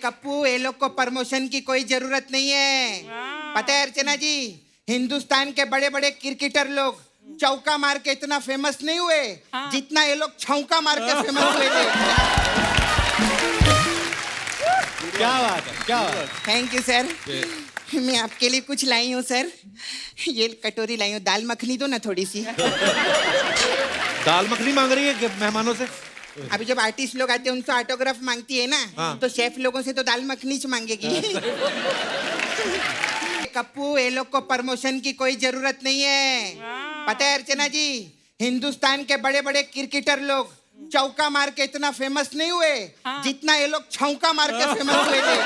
कप्पू, ये लोग को प्रमोशन की कोई जरूरत नहीं है। पता है अर्चना जी, हिंदुस्तान के बड़े बड़े क्रिकेटर लोग चौका मार के इतना फेमस नहीं हुए जितना ये लोग छौका मार के फेमस हुए थे। क्या बात है, क्या बात है। Thank you sir. मैं आपके लिए कुछ लाई हूँ सर। ये कटोरी लाई हूँ, दाल मखनी दो ना थोड़ी सी। दाल मखनी मांग रही है मेहमानों से? अभी जब आर्टिस्ट लोग आते हैं उनसे ऑटोग्राफ मांगती है ना, तो शेफ लोगों से तो दाल मखनी मांगेगी। कप्पू, ये लोग को प्रमोशन की कोई जरूरत नहीं है। पता है अर्चना जी, हिंदुस्तान के बड़े बड़े क्रिकेटर लोग चौका मार के इतना फेमस नहीं हुए जितना ये लोग छौका मार के फेमस हुए थे।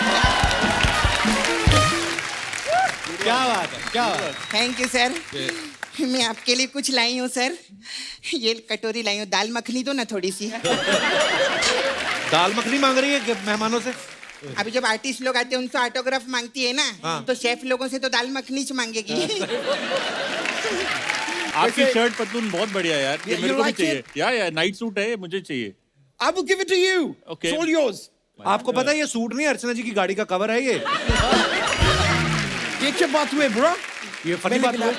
क्या बात है, क्या बात है। Thank you sir. मैं आपके लिए कुछ लाई हूँ सर। ये कटोरी लाई हूँ, दाल मखनी दो ना थोड़ी सी। दाल मखनी मांग रही है मेहमानों से? अभी जब आर्टिस्ट लोग आते हैं उनसे ऑटोग्राफ मांगती है ना, तो शेफ लोगों से तो दाल मखनी मांगेगी। आपकी शर्ट पतलून बहुत बढ़िया यार, ये मेरे को भी चाहिए। या नाइट सूट है, मुझे चाहिए। I will give it to you. Okay. It's all yours. आपको पता है ये सूट नहीं, अर्चना जी की गाड़ी का कवर है ये। ये क्या बात हुई ब्रो? ये फनी बात हुई।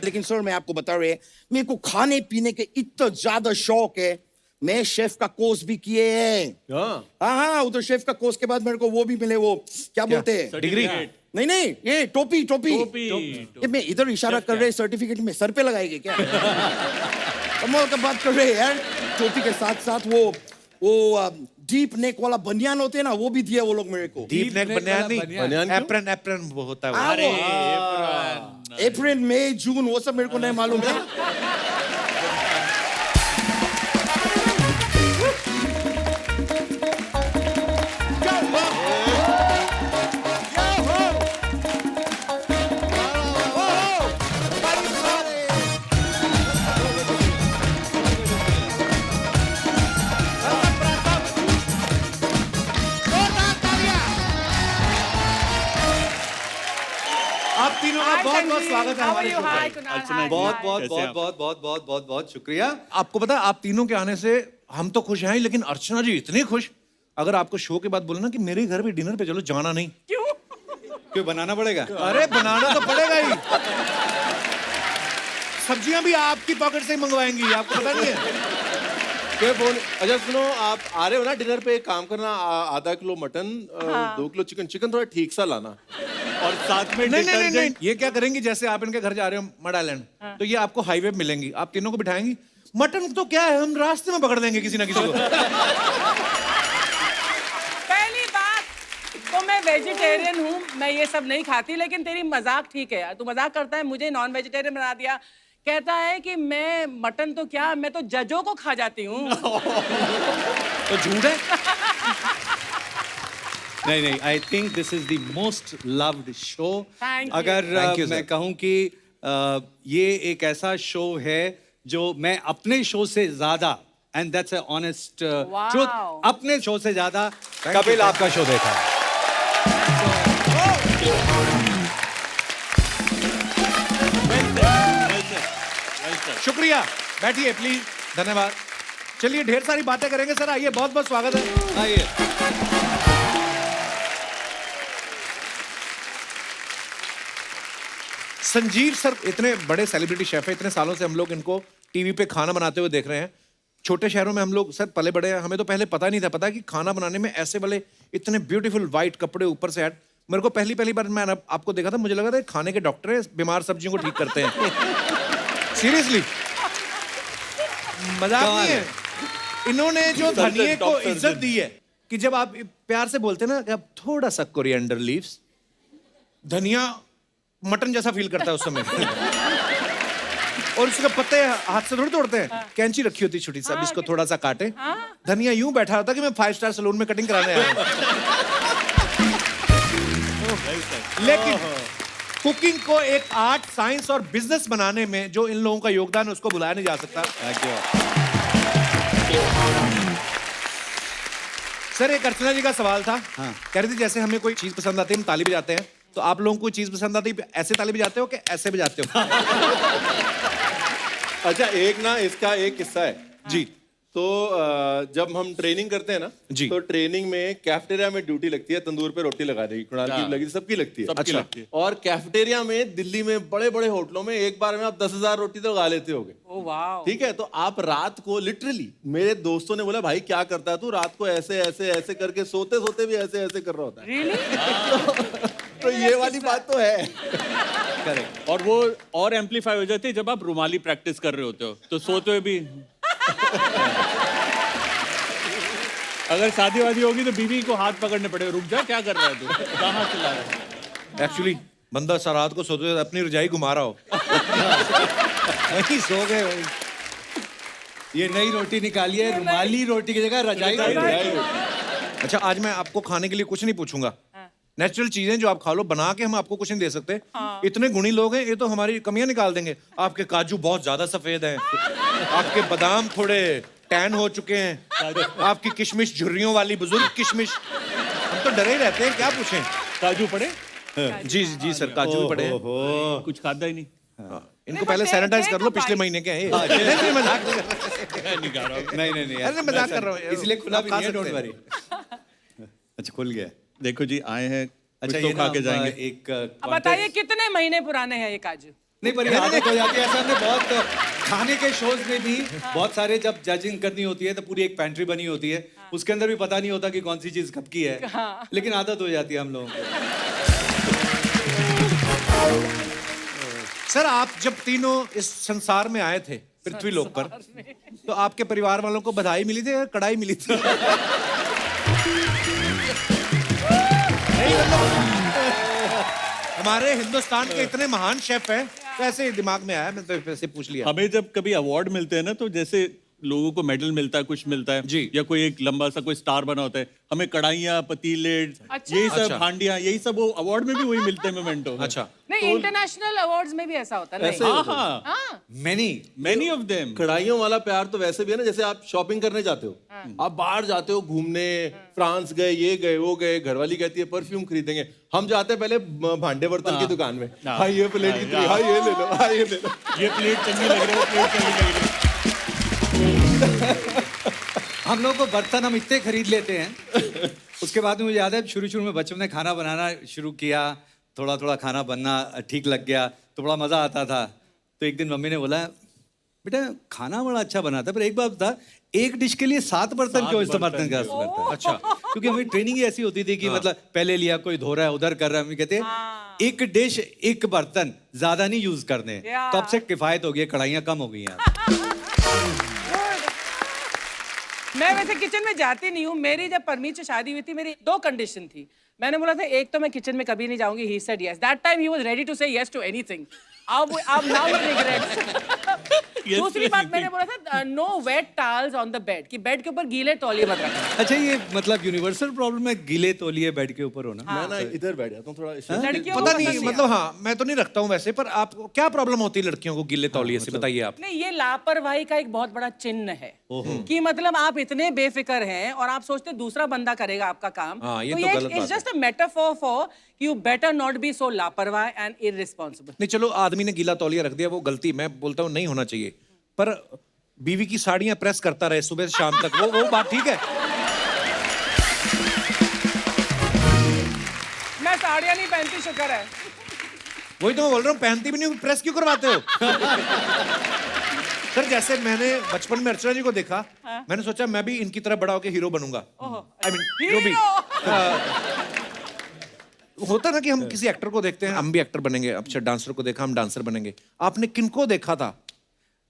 लेकिन सर मैं आपको बता रहे, मेरे को खाने पीने के इतना ज्यादा शौक है, मैं शेफ का कोर्स भी किए हैं। हाँ, उधर शेफ का कोर्स के बाद मेरे को वो भी मिले, वो क्या बोलते हैं, डिग्री? नहीं, ये टोपी। ये मैं इधर इशारा कर रहे, सर्टिफिकेट में सर पे लगाएंगे क्या? कमाल का बात कर रहे हैं यार। टोपी के साथ साथ वो डीप नेक वाला बनियान होते हैं ना, वो भी दिया वो लोग मेरे को। डीप नेक बनियान नहीं, एप्रन वो होता है। अरे अप्रैल मई जून वो सब मेरे को नहीं मालूम है। आप तीनों का बहुत बहुत स्वागत है हमारे शो हाय में। कुणाल, बहुत शुक्रिया। आपको पता है आप तीनों के आने से हम तो खुश हैं, लेकिन अर्चना जी इतनी खुश, अगर आपको शो के बाद बोले ना कि मेरे घर भी डिनर पे चलो, जाना नहीं। क्यों बनाना पड़ेगा? अरे बनाना तो पड़ेगा ही। सब्जियां भी आपकी पॉकेट से ही मंगवाएंगी, आपको पता नहीं है? क्या बोल। अच्छा सुनो, आप आ रहे हो ना डिनर पे, एक काम करना, आधा किलो मटन, 2 किलो चिकन थोड़ा ठीक सा लाना, और साथ में नहीं, ये क्या करेंगे, जैसे आप इनके घर जा रहे हो मड आइलैंड, तो ये आपको हाईवे पे मिलेंगी, आप तीनों को बिठाएंगी। मटन तो क्या है, हम रास्ते में पकड़ देंगे किसी ना किसी को। पहली बात तो मैं वेजिटेरियन हूँ, मैं ये सब नहीं खाती, लेकिन तेरी मजाक ठीक है यार, तू मजाक करता है, मुझे नॉन वेजिटेरियन बना दिया। कहता है कि मैं मटन तो क्या, मैं तो जजों को खा जाती हूँ। तो झूठ है। नहीं, I think this is the most loved show. Thank you. अगर Thank you, मैं sir. कहूँ कि ये एक ऐसा शो है जो मैं अपने शो से ज्यादा, and that's a honest truth, अपने शो से ज्यादा कपिल आपका शो देखा है। शुक्रिया, बैठिए प्लीज, धन्यवाद। चलिए ढेर सारी बातें करेंगे सर, आइए, बहुत बहुत स्वागत है, आइए। संजीव सर इतने बड़े सेलिब्रिटी शेफ है, इतने सालों से हम लोग इनको टीवी पे खाना बनाते हुए देख रहे हैं। छोटे शहरों में हम लोग सर पले बड़े हैं, हमें तो पहले पता नहीं था, पता कि खाना बनाने में ऐसे वाले इतने ब्यूटीफुल व्हाइट कपड़े ऊपर से ऐड। मेरे को पहली बार मैं आपको देखा था, मुझे लगा था खाने के डॉक्टर हैं, बीमार सब्जियों को ठीक करते हैं। सीरियसली, मजाक नहीं है। इन्होंने जो धनिये को इज्जत दी है कि जब आप प्यार से बोलते हैं ना कि आप थोड़ा सा कोरिएंडर लीव्स, धनिया मटन जैसा फील करता है उस समय। और उसके पत्ते हाथ से थोड़ी तोड़ते हैं, कैंची रखी होती छोटी सा, इसको थोड़ा सा काटे। धनिया यूं बैठा होता कि मैं 5 स्टार सैलून में कटिंग कराने आया हूं। लेकिन कुकिंग को एक आर्ट, साइंस और बिजनेस बनाने में जो इन लोगों का योगदान है उसको बुलाया नहीं जा सकता। सर एक अर्चना जी का सवाल था, कह रही थी जैसे हमें कोई चीज पसंद आती है हम ताली बजाते हैं, तो आप लोगों को चीज पसंद आती है ऐसे ताली बजाते हो कि ऐसे बजाते हो? अच्छा एक ना इसका एक किस्सा है जी। तो जब हम ट्रेनिंग करते हैं ना जी। तो ट्रेनिंग में कैफेटेरिया में ड्यूटी लगती है, तंदूर पे रोटी लगा देगी, कुणाल की भी लगी, सबकी लगती है। सबकी लगती है। और कैफेटेरिया में दिल्ली में बड़े बड़े होटलों में एक बार में आप 10,000 रोटी तो लगा लेते होगे। Oh wow. ठीक है, तो आप रात को लिटरली, मेरे दोस्तों ने बोला भाई क्या करता है तू, रात को ऐसे ऐसे ऐसे करके सोते सोते भी ऐसे ऐसे कर रहा होता है। रियली? तो ये वाली बात तो है। करेक्ट। और वो और एम्पलीफाई हो जाती है जब आप रुमाली प्रैक्टिस कर रहे होते हो, तो सोते हुए भी अगर शादी वादी होगी तो बीवी को हाथ पकड़ने पड़े, रुक जा क्या कर रहा है तू, कहाँ चिल्ला रहा है। एक्चुअली बंदा सा रात को सोते हुए अपनी रजाई घुमा रहा हो। वही सो गए वही। ये नई रोटी निकाली है, रुमाली रोटी की जगह रजाई रोटी। अच्छा, आज मैं आपको खाने के लिए कुछ नहीं पूछूंगा। नेचुरल चीजें जो आप खा लो, बना के हम आपको कुछ नहीं दे सकते। इतने गुणी लोग हैं, ये तो हमारी कमियां निकाल देंगे। आपके काजू बहुत ज्यादा सफेद हैं, आपके बादाम थोड़े टैन हो चुके हैं, आपकी किशमिश झुर्रियों वाली बुजुर्ग किशमिश। हम तो डरे ही रहते हैं, क्या पूछें। काजू पड़े, जी जी सर, काजू भी पड़े हैं। कुछ खाता ही नहीं। इनको पहले सैनिटाइज कर लो, पिछले महीने के हैं ये। नहीं, नहीं, मजाक नहीं कर रहा। नहीं खा रहा हूँ। नहीं अरे मजाक कर रहा हूँ, इसलिए खुला भी आप खा नहीं है, डोंट सकते हैं। वरी। अच्छा, खुल गया। देखो जी, आए हैं, अच्छा, कुछ ये तो खा के ना, जाएंगे। एक अब बताइए कितने महीने पुराने हैं ये काजू? नहीं, पर ये आदत हो जाती है। ऐसा हमने बहुत खाने के शोज में भी बहुत सारे, जब जजिंग करनी होती है तो पूरी एक पैंट्री बनी होती है, उसके अंदर भी पता नहीं होता कि कौन सी चीज कब की है, लेकिन आदत हो जाती है हम लोगों को। सर, आप जब तीनों इस संसार में आए थे, पृथ्वी लोक पर, तो आपके परिवार वालों को बधाई मिली थी या कड़ाई मिली थी? हमारे हिंदुस्तान के इतने महान शेफ हैं, तो ऐसे दिमाग में आया, मैं तो ऐसे पूछ लिया। हमें जब कभी अवार्ड मिलते हैं ना, तो जैसे लोगों को मेडल मिलता है, कुछ मिलता है जी। या कोई एक लंबा सा कोई स्टार बना होता है, हमें कढ़ाइयाँ, पतीले, यही सब, अच्छा। हांडियाँ, यही सब वो अवार्ड में भी वही मिलते हैं मोमेंटो। अच्छा, नहीं, इंटरनेशनल अवार्ड्स में भी ऐसा होता है। हाँ हाँ, हाँ, मेनी ऑफ देम। कढ़ाइयों वाला प्यार तो वैसे भी है ना, जैसे आप शॉपिंग करने जाते हो, आप बाहर जाते हो घूमने, फ्रांस गए, ये गए, वो गए, घरवाली कहती है परफ्यूम खरीदेंगे, हम जाते हैं पहले भांडे बर्तन की दुकान में, हाँ ये प्लेट कितनी, हाँ ये ले लो, हाँ ये ले लो, ये प्लेट चंगी लग रही है, वो प्लेट चंगी लग रही है। हम लोग को बर्तन हम इतने खरीद लेते हैं। उसके बाद में मुझे याद है, शुरू शुरू में बचपन में खाना बनाना शुरू किया, थोड़ा थोड़ा खाना बनना ठीक लग गया तो बड़ा मजा आता था। तो एक दिन मम्मी ने बोला, बेटा खाना बड़ा अच्छा बनाता है, पर एक बात था, एक डिश के लिए 7 बर्तन क्यों इस्तेमाल करता है? अच्छा, क्योंकि हमारी ट्रेनिंग ही ऐसी होती थी कि मतलब पहले लिया, कोई धो रहा है, उधर कर रहा है, मम्मी कहते हैं एक डिश एक बर्तन, ज्यादा नहीं यूज करने। तो अब से किफायत हो गई, कढ़ाइयाँ कम हो गई हैं। मैं वैसे किचन में जाती नहीं हूँ। मेरी जब परमीत से शादी हुई थी, मेरी 2 कंडीशन थी। मैंने बोला था, एक तो मैं किचन में कभी नहीं जाऊंगी। He said yes. That time he was ready to say yes to anything. अब नाउ ही रिग्रेट्स। दूसरी बात मैंने बोला था, no wet towels on the bed, कि बेड के ऊपर गीले तौलिए मत रखना। अच्छा, ये मतलब यूनिवर्सल प्रॉब्लम है गीले तौलिए बेड के ऊपर होना। मैं ना इधर बैठ जाता हूँ थोड़ा, लड़कियों को पता पसंद नहीं, मतलब हाँ, मैं तो नहीं रखता हूँ वैसे, पर आपको क्या प्रॉब्लम होती है लड़कियों को गीले तौलिए से, बताइए आप। नहीं, ये लापरवाही का एक बहुत बड़ा चिन्ह है कि मतलब आप इतने बेफिक्र हैं और आप सोचते दूसरा बंदा करेगा आपका काम। हाँ, ये तो तो ये गलत इट्स बात है। Just a metaphor for you better not be so लापरवाह एंड इररिस्पांसिबल। नहीं, चलो आदमी ने गीला तौलिया रख दिया, वो गलती, मैं बोलता हूँ नहीं होना चाहिए, पर बीवी की साड़ियां प्रेस करता रहे सुबह से शाम तक, वो बात ठीक है। मैं साड़ियाँ नहीं पहनती, शुक्र है। वही तो मैं बोल रहा हूँ, पहनती भी नहीं, प्रेस क्यों करवाते हो? सर, जैसे मैंने बचपन में अर्चना जी को देखा, मैंने सोचा मैं भी इनकी तरह बड़ा होकर हीरो बनूंगा। आई मीन जो भी होता ना कि हम किसी एक्टर को देखते हैं, हम भी एक्टर बनेंगे। अच्छा, डांसर को देखा, हम डांसर बनेंगे। आपने किनको देखा था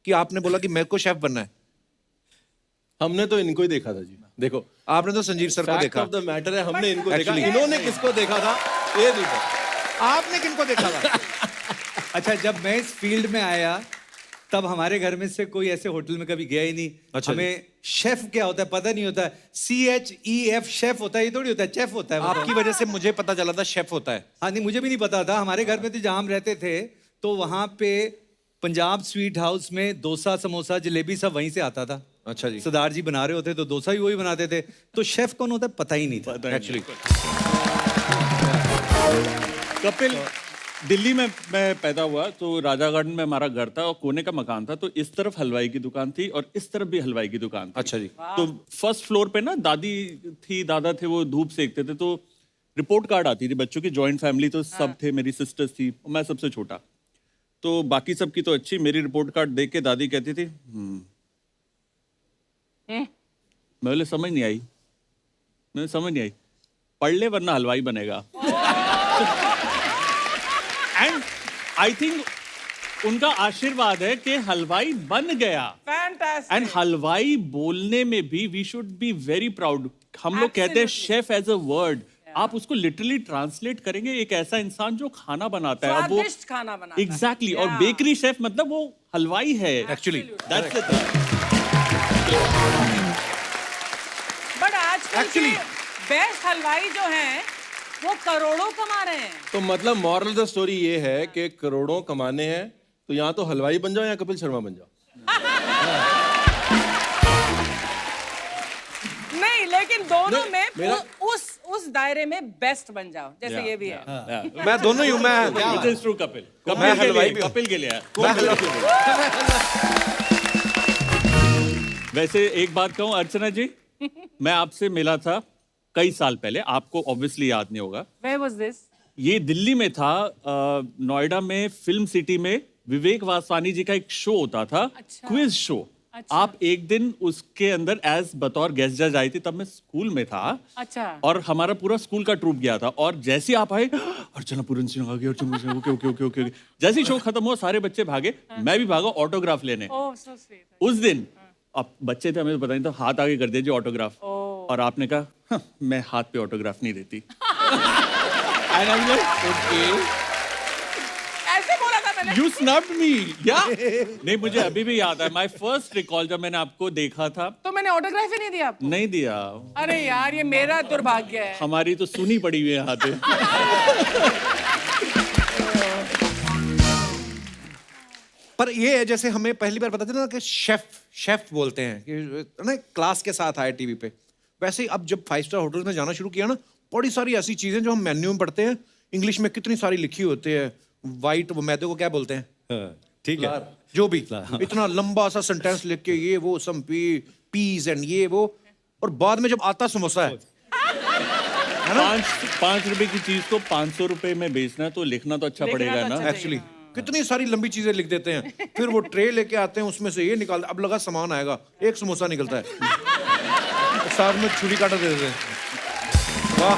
कि आपने बोला कि मेरे को शेफ बनना है? हमने तो इनको ही देखा था जी। देखो, आपने तो संजीव सर को देखा। फैक्ट ऑफ द मैटर है, हमने इनको देखा, Actually- इन्होंने किसको देखा था ये नहीं पता। आपने किनको देखा था? अच्छा, जब मैं इस फील्ड में आया तब हमारे घर में से कोई ऐसे होटल में कभी गया ही नहीं। अच्छा, हमें शेफ क्या होता है पता नहीं होता है। CHEF शेफ होता है, ये थोड़ी होता है, चेफ होता है। वो आपकी वजह से मुझे पता चला था शेफ होता है। हाँ, नहीं मुझे भी नहीं पता था। हमारे घर में तो जहाँ हम रहते थे, तो वहाँ पे पंजाब स्वीट हाउस में डोसा, समोसा, जलेबी सब वहीं से आता था। अच्छा जी। सरदार जी बना रहे होते तो डोसा भी वही बनाते थे। तो शेफ कौन होता है पता ही नहीं था एक्चुअली। दिल्ली में मैं पैदा हुआ तो राजा गार्डन में हमारा घर था और कोने का मकान था, तो इस तरफ हलवाई की दुकान थी और इस तरफ भी हलवाई की दुकान थी। अच्छा जी। तो फर्स्ट फ्लोर पे ना दादी थी, दादा थे, वो धूप सेकते थे, तो रिपोर्ट कार्ड आती थी बच्चों की, जॉइंट फैमिली तो सब थे, मेरी सिस्टर्स थी, मैं सबसे छोटा, तो बाकी सबकी तो अच्छी, मेरी रिपोर्ट कार्ड देख के दादी कहती थी मैं बोले समझ नहीं आई, मैं समझ नहीं आई, पढ़ ले वरना हलवाई बनेगा। एंड आई थिंक उनका आशीर्वाद है कि हलवाई बन गया। फैंटास्टिक। एंड हलवाई बोलने में भी we should be very proud. हम लोग कहते हैं शेफ एज अ वर्ड, आप उसको लिटरली ट्रांसलेट करेंगे, एक ऐसा इंसान जो खाना बनाता है। अब वो स्वादिष्ट खाना बनाता है। एग्जैक्टली और बेकरी शेफ मतलब वो हलवाई है एक्चुअली। That's it. बट आजकल के बेस्ट हलवाई जो हैं वो करोड़ों कमा रहे हैं। तो मतलब मॉरल द स्टोरी ये है कि करोड़ों कमाने हैं तो यहाँ तो हलवाई बन जाओ या कपिल शर्मा बन जाओ। नहीं, लेकिन दोनों नहीं, में मेरा- उस दायरे में बेस्ट बन जाओ, जैसे ये भी है। मैं दोनों ही हूँ। मैं इट इज ट्रू कपिल। मैं हलवाई भी हूँ। कपिल के लिए है। वैसे एक बात कहूँ अर्चना जी, मैं आपसे मिला था कई साल पहले, आपको ऑब्वियसली याद नहीं होगा। Where was this? ये दिल्ली में था, नोएडा में फिल्म सिटी में विवेक वासवानी जी का एक शो होता था, क्विज शो। आप एक दिन उसके अंदर एज बतौर गेस्ट जज आई थी, तब मैं स्कूल में था। अच्छा। और हमारा पूरा स्कूल का ट्रूप गया था, और जैसे आप आए अर्चना पूरन सिंह आ गई, Archana Singh, okay okay okay okay. जैसे ही शो खत्म हुआ सारे बच्चे भागे, मैं भी भागा ऑटोग्राफ लेने। ओह सो स्वीट। उस दिन अब बच्चे थे, हमें तो पता नहीं था, हाथ आगे कर दीजिए ऑटोग्राफ, और आपने कहा "हाँ, मैं हाथ पे ऑटोग्राफ नहीं देती। And I'm like, okay. ऐसे बोला था मैंने। You snubbed me, क्या? नहीं, मुझे अभी भी याद है, माय फर्स्ट रिकॉल जब मैंने आपको देखा था। तो मैंने ऑटोग्राफ ही नहीं दिया आपको। नहीं दिया। अरे यार, ये मेरा दुर्भाग्य है। हमारी तो सुनी पड़ी हुई है हाथे। पर ये है जैसे हमें पहली बार पता चला ना कि शेफ बोलते हैं कि ना क्लास के साथ आए टीवी पे, वैसे ही अब जब 5 स्टार होटल में जाना शुरू किया ना, बड़ी सारी ऐसी चीजें जो हम मेन्यू में पढ़ते हैं, इंग्लिश में कितनी सारी लिखी होती है, वाइट वो मैदे को क्या बोलते हैं, ठीक है। जो भी इतना लंबा सा सेंटेंस लिख के ये वो सम पीस एंड ये वो, और बाद में जब आता समोसा है 5 रुपए की चीज को 500 रुपए में बेचना है, तो लिखना तो अच्छा लिखना पड़ेगा तो ना। अच्छा एक्चुअली कितनी सारी लंबी चीजें लिख देते हैं, फिर वो ट्रे लेके आते हैं, उसमें से ये निकालते, अब लगा सामान आएगा, एक समोसा निकलता है, साथ में छुरी काटा दे देते हैं। वाह।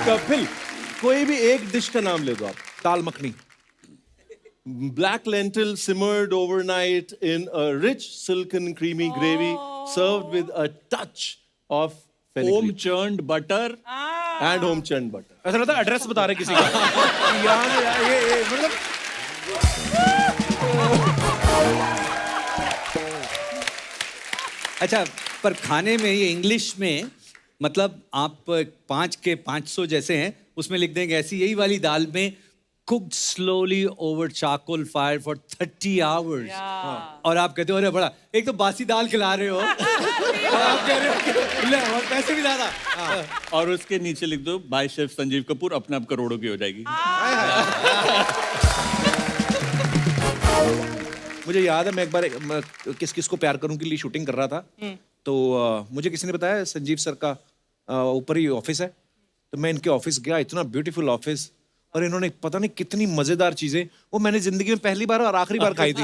कपिल, कोई भी एक डिश का नाम ले दो आप। दाल makhani. Black lentil simmered overnight in a rich silken creamy gravy served with a touch of home fenugreek churned butter. and home churned butter. ऐसा लगता है एड्रेस बता रहे किसी का। ये मतलब अच्छा, पर खाने में ये इंग्लिश में मतलब आप 5 के 500 जैसे हैं, उसमें लिख देंगे ऐसी यही वाली दाल में cooked slowly over charcoal fire for 30 hours, और आप कहते हो अरे बड़ा, एक तो बासी दाल खिला रहे हो और आप कह रहे हो ले, और पैसे भी ज्यादा। और उसके नीचे लिख दो बाय शेफ संजीव कपूर, अपने आप करोड़ों की हो जाएगी। मुझे याद है, मैं एक बार किस किस को प्यार करूं के लिए शूटिंग कर रहा था, तो मुझे किसी ने बताया संजीव सर का ऊपर ही ऑफिस है, तो मैं इनके ऑफिस गया, इतना ब्यूटीफुल ऑफिस, और इन्होंने पता नहीं कितनी मजेदार चीजें, वो मैंने जिंदगी में पहली बार और आखिरी बार खाई थी।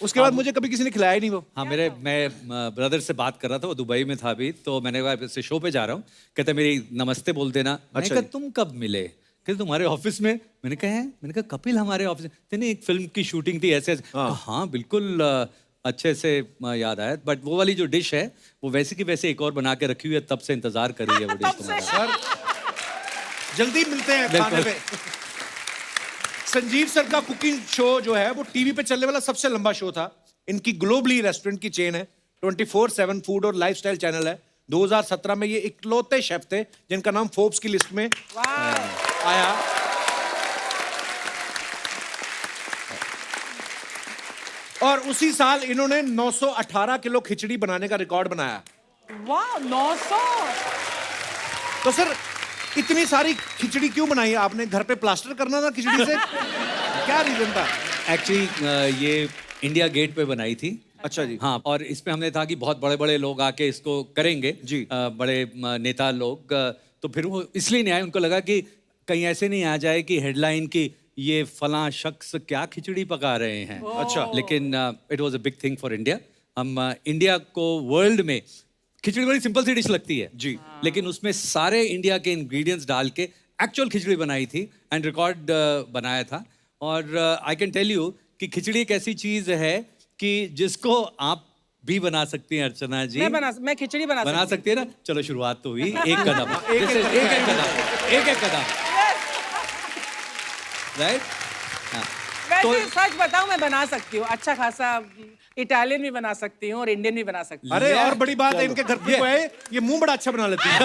उसके बाद मुझे कभी किसी ने खिलाया ही नहीं वो। हाँ, मैं ब्रदर से बात कर रहा था, वो दुबई में था अभी, तो मैंने कहा ऐसे शो पे जा रहा हूँ, कहते मेरी नमस्ते बोल देना। मैंने कहा तुम कब मिले? कहते तुम्हारे ऑफिस में। मैंने कहा है? मैंने कहा कपिल हमारे ऑफिस में, नहीं एक फिल्म की शूटिंग थी ऐसे ऐसे। हाँ बिल्कुल अच्छे से याद आया, बट वो वाली जो डिश है वो वैसे की वैसे एक और बना के रखी हुई है, तब से इंतजार कर रही है वो डिश तुम्हारा। सर जल्दी मिलते हैं खाने पे। संजीव सर का कुकिंग शो जो है वो टीवी पे चलने वाला सबसे लंबा शो था। इनकी ग्लोबली रेस्टोरेंट की चेन है, 24/7 फूड और लाइफस्टाइल चैनल है। 2017 में ये इकलौते शेफ थे जिनका नाम फोर्ब्स की लिस्ट में आया। और उसी साल इन्होंने 918 किलो खिचड़ी बनाने का रिकॉर्ड बनाया। वाह, 900। तो सर इतनी सारी खिचड़ी क्यों बनाई है आपने? घर पे प्लास्टर करना था खिचड़ी से? क्या रीजन था? एक्चुअली ये इंडिया गेट पे बनाई थी। अच्छा जी। हाँ, और इसमें हमने था कि बहुत बड़े बड़े लोग आके इसको करेंगे जी। बड़े नेता लोग, तो फिर वो इसलिए नहीं आए, उनको लगा कि कहीं ऐसे नहीं आ जाए कि हेडलाइन की ये फलां शख्स क्या खिचड़ी पका रहे हैं। अच्छा। लेकिन it was a big thing for India. हम इंडिया को वर्ल्ड में, खिचड़ी बड़ी सिंपल सी डिश लगती है जी, लेकिन उसमें सारे इंडिया के इंग्रेडिएंट्स डाल के एक्चुअल खिचड़ी बनाई थी एंड रिकॉर्ड बनाया था। और आई कैन टेल यू कि खिचड़ी एक ऐसी चीज है कि जिसको आप भी बना सकती हैं अर्चना जी। मैं खिचड़ी बना सकती है ना। चलो शुरुआत तो हुई, एक कदम एक कदम, राइट। वैसे सच बताऊं, मैं बना सकती हूँ अच्छा खासा। इटालियन भी बना सकती हूँ और इंडियन भी बना सकती हूँ। अरे और बड़ी बात है, इनके घर पे कोई आए, ये मुंह बड़ा अच्छा बना लेती है।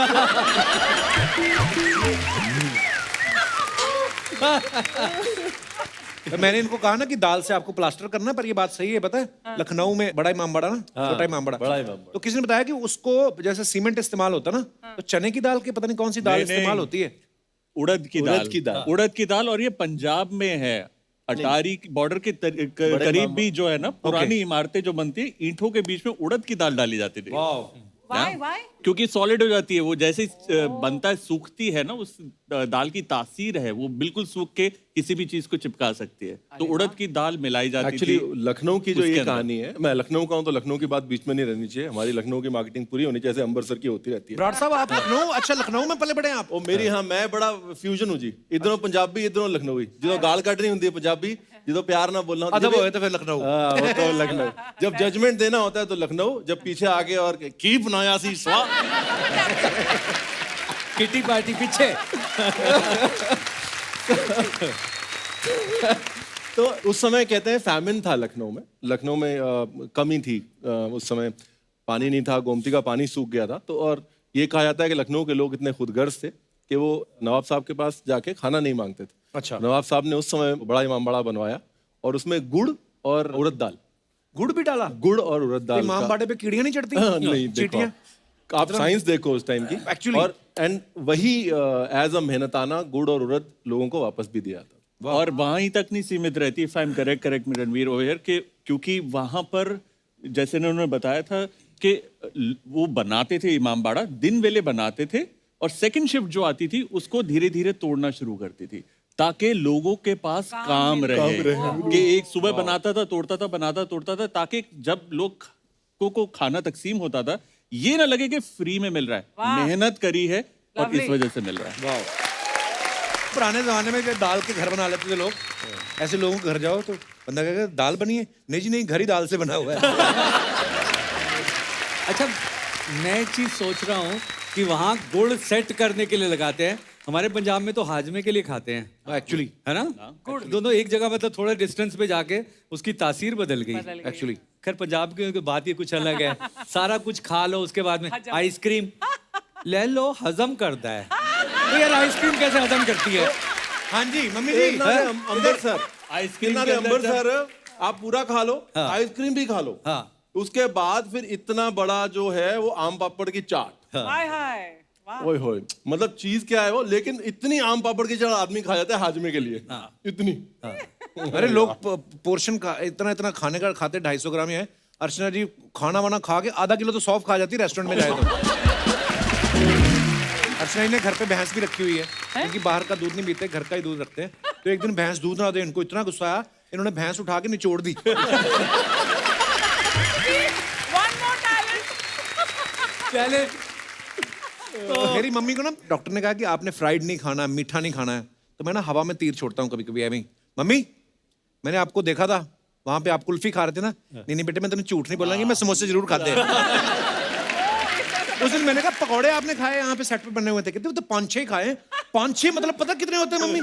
तो मैंने इनको कहा ना कि दाल से आपको प्लास्टर करना, पर ये बात सही है, पता है लखनऊ में बड़ा इमाम बाड़ा ना, छोटा इमाम बाड़ा, तो किसी ने बताया कि उसको जैसे सीमेंट इस्तेमाल होता ना, तो चने की दाल की पता नहीं कौन सी दाल इस्तेमाल होती है, उड़द की दाल। उड़द की दाल, और ये पंजाब में है, अटारी बॉर्डर के करीब भी जो है ना, पुरानी इमारतें जो बनती है, ईंटों के बीच में उड़द की दाल डाली जाती थी। Why? क्योंकि सॉलिड हो जाती है वो, जैसे ही बनता है, सूखती है ना, उस दाल की तासीर है, वो बिल्कुल सूख के किसी भी चीज को चिपका सकती है। तो उड़द की दाल मिलाई जाती एक्चुअली थी। लखनऊ की जो उसके ये अंदर। कहानी है, मैं लखनऊ का हूँ तो लखनऊ की बात बीच में नहीं रहनी चाहिए। हमारी लखनऊ की मार्केटिंग पूरी होनी चाहिए, जैसे अंबरसर की होती रहती है। ब्राड साहब आप लखनऊ, अच्छा लखनऊ में पले बड़े हैं आप? ਉਹ ਮੇਰੀ ਹਾਂ ਮੈਂ ਬੜਾ ਫਿਊਜ਼ਨ ਹੂੰ ਜੀ, ਇਧਰੋਂ ਪੰਜਾਬੀ ਇਧਰੋਂ ਲਖਨਊਈ। ਜਦੋਂ ਗਾਲ ਕੱਢਣੀ ਹੁੰਦੀ ਹੈ ਪੰਜਾਬੀ, ਜਦੋਂ प्यार ना बोलना होता अदब होए तो फिर लखनऊ। हाँ, वो तो लखनऊ। जब जजमेंट देना होता है तो लखनऊ, जब पीछे आगे और की बनाया सी स्वाद, किटी पार्टी पीछे। तो उस समय कहते हैं फैमिन था लखनऊ में। लखनऊ में कमी थी उस समय, पानी नहीं था, गोमती का पानी सूख गया था। तो और ये कहा जाता है कि लखनऊ के लोग इतने खुदगर्ज थे कि वो नवाब साहब के पास जाके खाना नहीं मांगते थे। अच्छा। नवाब साहब ने उस समय बड़ा इमाम बाड़ा बनवाया और उसमें गुड़ और उड़द दाल, गुड़ भी डाला? गुड़ और उड़द दाल इमाम का- बाड़े पे कीड़ियां नहीं चढ़ती? नहीं, देखो चींटियां? आप साइंस देखो उस टाइम की Actually- और एंड वही एज अ मेहनताना गुड़ और उड़द लोगों को वापस भी दिया था। और वहां ही तक नहीं सीमित रहती, इफ आई एम करेक्ट में रणवीर ओवर, के क्योंकि वहां पर जैसे उन्होंने बताया था कि वो बनाते थे इमाम बाड़ा, दिन वेले बनाते थे, और सेकंड शिफ्ट जो आती थी उसको धीरे धीरे तोड़ना शुरू करती थी ताकि लोगों के पास काम रहे। कि एक सुबह बनाता था, तोड़ता था, बनाता तोड़ता था, ताकि जब लोग को खाना तकसीम होता था ये ना लगे कि फ्री में मिल रहा है, मेहनत करी है और इस वजह से मिल रहा है। पुराने जमाने में जब दाल के घर बना लेते थे लोग, ऐसे लोगों के घर जाओ तो बंदा कहेगा दाल बनी है, नहीं जी नहीं, घर ही दाल से बना हुआ है। अच्छा, मैं एक चीज सोच रहा हूँ कि वहाँ गुड़ सेट करने के लिए लगाते हैं, हमारे पंजाब में तो हाजमे के लिए खाते हैं एक्चुअली, है ना। गुड़ दोनों एक जगह, मतलब थोड़े डिस्टेंस पे जाके उसकी तासीर बदल गई एक्चुअली। खैर पंजाब की बात ही कुछ अलग है, सारा कुछ खा लो उसके बाद में आइसक्रीम ले लो, हजम करता है। तो यार आइसक्रीम कैसे हजम करती है? हाँ जी मम्मी जी, अमृतसर आइसक्रीम अमृतसर आप पूरा खा लो, आइसक्रीम भी खा लो, हाँ। उसके बाद फिर इतना बड़ा जो है वो आम पापड़ की चाट, हाय हाय, वाह। ओए होए, मतलब चीज क्या है वो, लेकिन इतनी आम पापड़ की चाट आदमी खा जाता है हाजमे के लिए, इतनी। अरे लोग पोर्शन का इतना इतना खाने का खाते, 250 ग्राम ही है। अर्चना जी खाना वाना खा के आधा किलो तो सौंफ खा जाती है रेस्टोरेंट में जाए तो। अर्चना जी ने घर पे भैंस भी रखी हुई है, क्योंकि बाहर का दूध नहीं पीते, घर का ही दूध रखते हैं। तो एक दिन भैंस दूध ना दे, इनको इतना गुस्सा आया, इन्होंने भैंस उठा के निचोड़ दी। One more talent. पहले तो मेरी मम्मी को ना डॉक्टर ने कहा कि आपने फ्राइड नहीं खाना, मीठा नहीं खाना है। तो मैं ना हवा में तीर छोड़ता हूँ कभी कभी ऐਵੇਂ ही। मम्मी मैंने आपको देखा था वहां पे आप कुल्फी खा रहे थे ना। नहीं नहीं बेटे, मैं तुम्हें झूठ नहीं बोलूंगी, मैं समोसे जरूर खाते हैं। उस दिन मैंने कहा पकौड़े आपने खाए यहाँ पे सेट पे बने हुए थे? कहते वो तो 5-6 खाए। 5-6 मतलब पता कितने होते हैं मम्मी?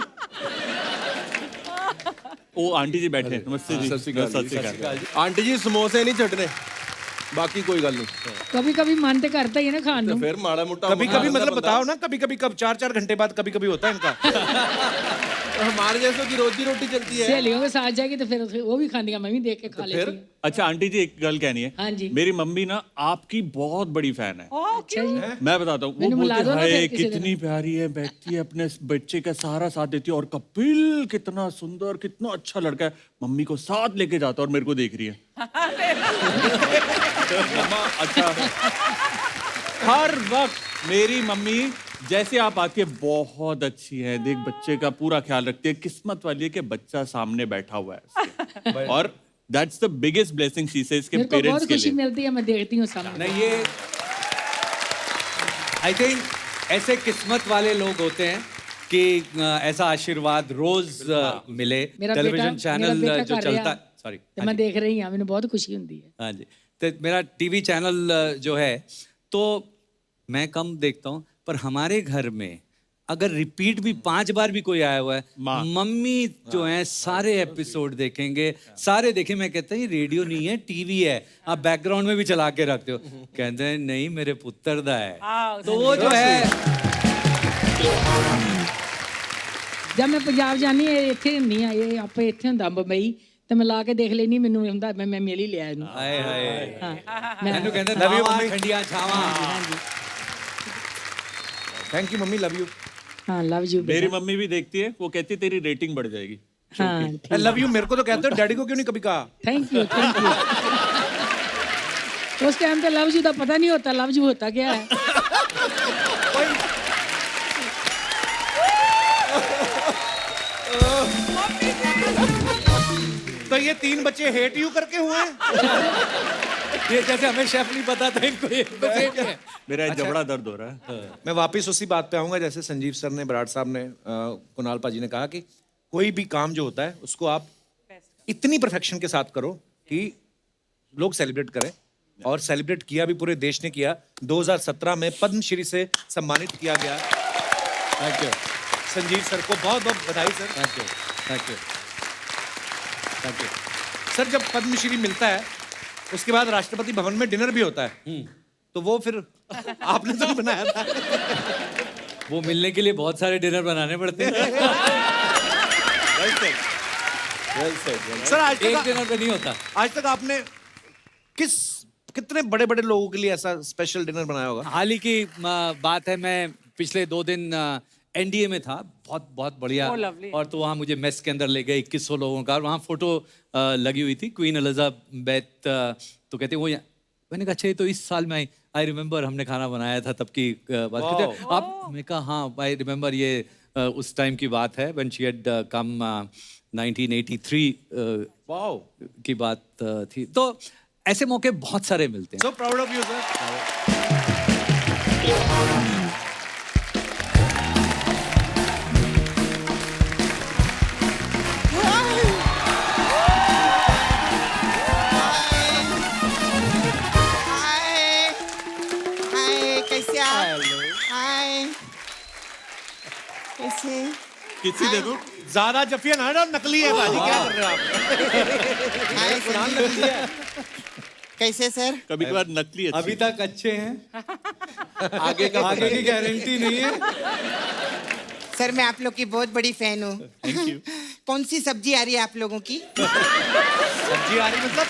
वो आंटी जी बैठे हैं, नमस्ते जी। सत श्री अकाल सत श्री अकाल। आंटी जी समोसे नहीं चटने, बाकी कोई गल नहीं। कभी कभी मन तो करता ही है ना खाने तो को। फिर माड़ा मोटा कभी कभी मतलब बताओ ना, कभी कभी कब 4-4 घंटे बाद कभी कभी होता है इनका। हमारे जैसों की रोजी रोटी चलती है। सहेलियों के साथ जाएगी तो फिर वो भी खानी, मैं भी देख के खा लेती हूँ। अच्छा आंटी जी एक गल कहनी है। हाँ जी। मेरी मम्मी ना आपकी बहुत बड़ी फैन है। अच्छा जी। मैं बताता हूँ, वो मैंने बुला बोलती दो ना है फिर किसी दिन। कितनी प्यारी है, बैठती है अपने बच्चे का सारा साथ देती है, और कपिल कितना सुंदर, कितना अच्छा लड़का है। मम्मी को साथ लेके जाता है और मेरे को देख रही है। मम्मा अच्छा, हर वक्त मेरी मम्मी जैसे आप आती है बहुत अच्छी है, देख बच्चे का पूरा ख्याल रखती है, किस्मत वाली है कि बच्चा सामने बैठा हुआ है उसके। और that's the biggest blessing she says के मेरे को पेरेंट्स बहुत के खुशी लिए। मिलती है, मैं देखती हूँ सामने। नहीं, ये आई थिंक ऐसे किस्मत वाले लोग होते हैं कि ऐसा आशीर्वाद रोज मिले। मेरा टेलीविजन बेटा चैनल कर जो रहा चलता, है, सॉरी, तो मैं देख रही हूँ, मैंने बहुत खुशी होती है। हाँ जी, तो मेरा टीवी चैनल जो है, तो मैं कम देखता हूँ, पर हमारे घर में अगर रिपीट भी 5 बार भी कोई आया हुआ है, मम्मी जो है सारे एपिसोड देखेंगे, सारे देखे। मैं कहता हूँ ये रेडियो नहीं है, टीवी है, आप बैकग्राउंड में भी चला के रखते हो। कहते हैं नहीं, मेरे पुत्र दा है। तो वो जो है, जब मैं पंजाब जानी है, ਇੱਥੇ ਨਹੀਂ ਆ, ਇਹ ਆਪੇ ਇੱਥੇ ਹੁੰਦਾ ਬੰਬਈ, ਤੇ ਮੈਂ ਲਾ ਕੇ ਦੇਖ ਲੈਣੀ, ਮੈਨੂੰ ਹੁੰਦਾ ਮੈਂ ਮਿਲ ਹੀ ਲਿਆ ਇਹਨੂੰ। ਹਾਏ ਹਾਏ, ਹਾਂ ਮੈਨੂੰ ਕਹਿੰਦੇ ਨਵਾਂ ਠੰਡੀਆਂ ਛਾਵਾਂ। Thank you mummy, love you. हाँ लव यू। मेरी मम्मी भी देखती है, वो कहती है तेरी रेटिंग बढ़ जाएगी। हाँ लव यू मेरे को तो कहते हो, डैडी को क्यों नहीं कभी कहा? Thank you thank you. उस टाइम पे लव यू का पता नहीं होता, लव यू होता क्या है। तो ये 3 बच्चे हेट यू करके हुए हैं? ये जैसे हमें शेफ नहीं पता था इनको ये तो सेम है। मेरा जबड़ा दर्द हो रहा है। मैं वापस उसी बात पे आऊंगा, जैसे संजीव सर ने, बराड़ साहब ने, कुणाल पाजी ने कहा कि कोई भी काम जो होता है उसको आप इतनी परफेक्शन के साथ करो कि लोग सेलिब्रेट करें। और सेलिब्रेट किया भी पूरे देश ने किया। 2017 में पद्मश्री से सम्मानित किया गया। थैंक यू, संजीव सर को बहुत बहुत बधाई sir. Thank you, thank you, thank you. Sir जब पद्मश्री मिलता है उसके बाद राष्ट्रपति भवन में डिनर भी होता है, तो वो फिर आपने तो बनाया था। वो मिलने के लिए बहुत सारे डिनर बनाने पड़ते हैं। सर आज एक तक, डिनर पे नहीं होता। आज तक आपने कितने बड़े बड़े लोगों के लिए ऐसा स्पेशल डिनर बनाया होगा? हाल ही की बात है, मैं पिछले 2 दिन एनडीए में था, बहुत बहुत बढ़िया। Oh, lovely. और तो वहाँ मुझे मेस के अंदर ले गए 2100 लोगों का, और वहाँ फोटो लगी हुई थी क्वीन एलिजाबेथ। तो कहते वो मैंने कहा अच्छा ये तो इस साल में आई रिमेम्बर हमने खाना बनाया था, तब की बात करते आप। मैं कहा हाँ आई रिमेम्बर, ये उस टाइम की बात है, व्हेन शी हैड कम 1983 की बात थी। तो ऐसे मौके बहुत सारे मिलते हैं। So proud of you sir. Hi hi, कैसे आप? हाय कैसे? किसी दे दो। ज्यादा जफिया ना डाल, नकली है बाजी, क्या कर रहे हो आप? हाय संजीव। कैसे सर? कभी कभार नकली अच्छी। अभी तक अच्छे हैं, आगे का आगे की गारंटी नहीं है। सर मैं आप लोग की बहुत बड़ी फैन हूँ। Thank you. कौन सी सब्जी आ रही है आप लोगों की? सब्जी आ रही मतलब?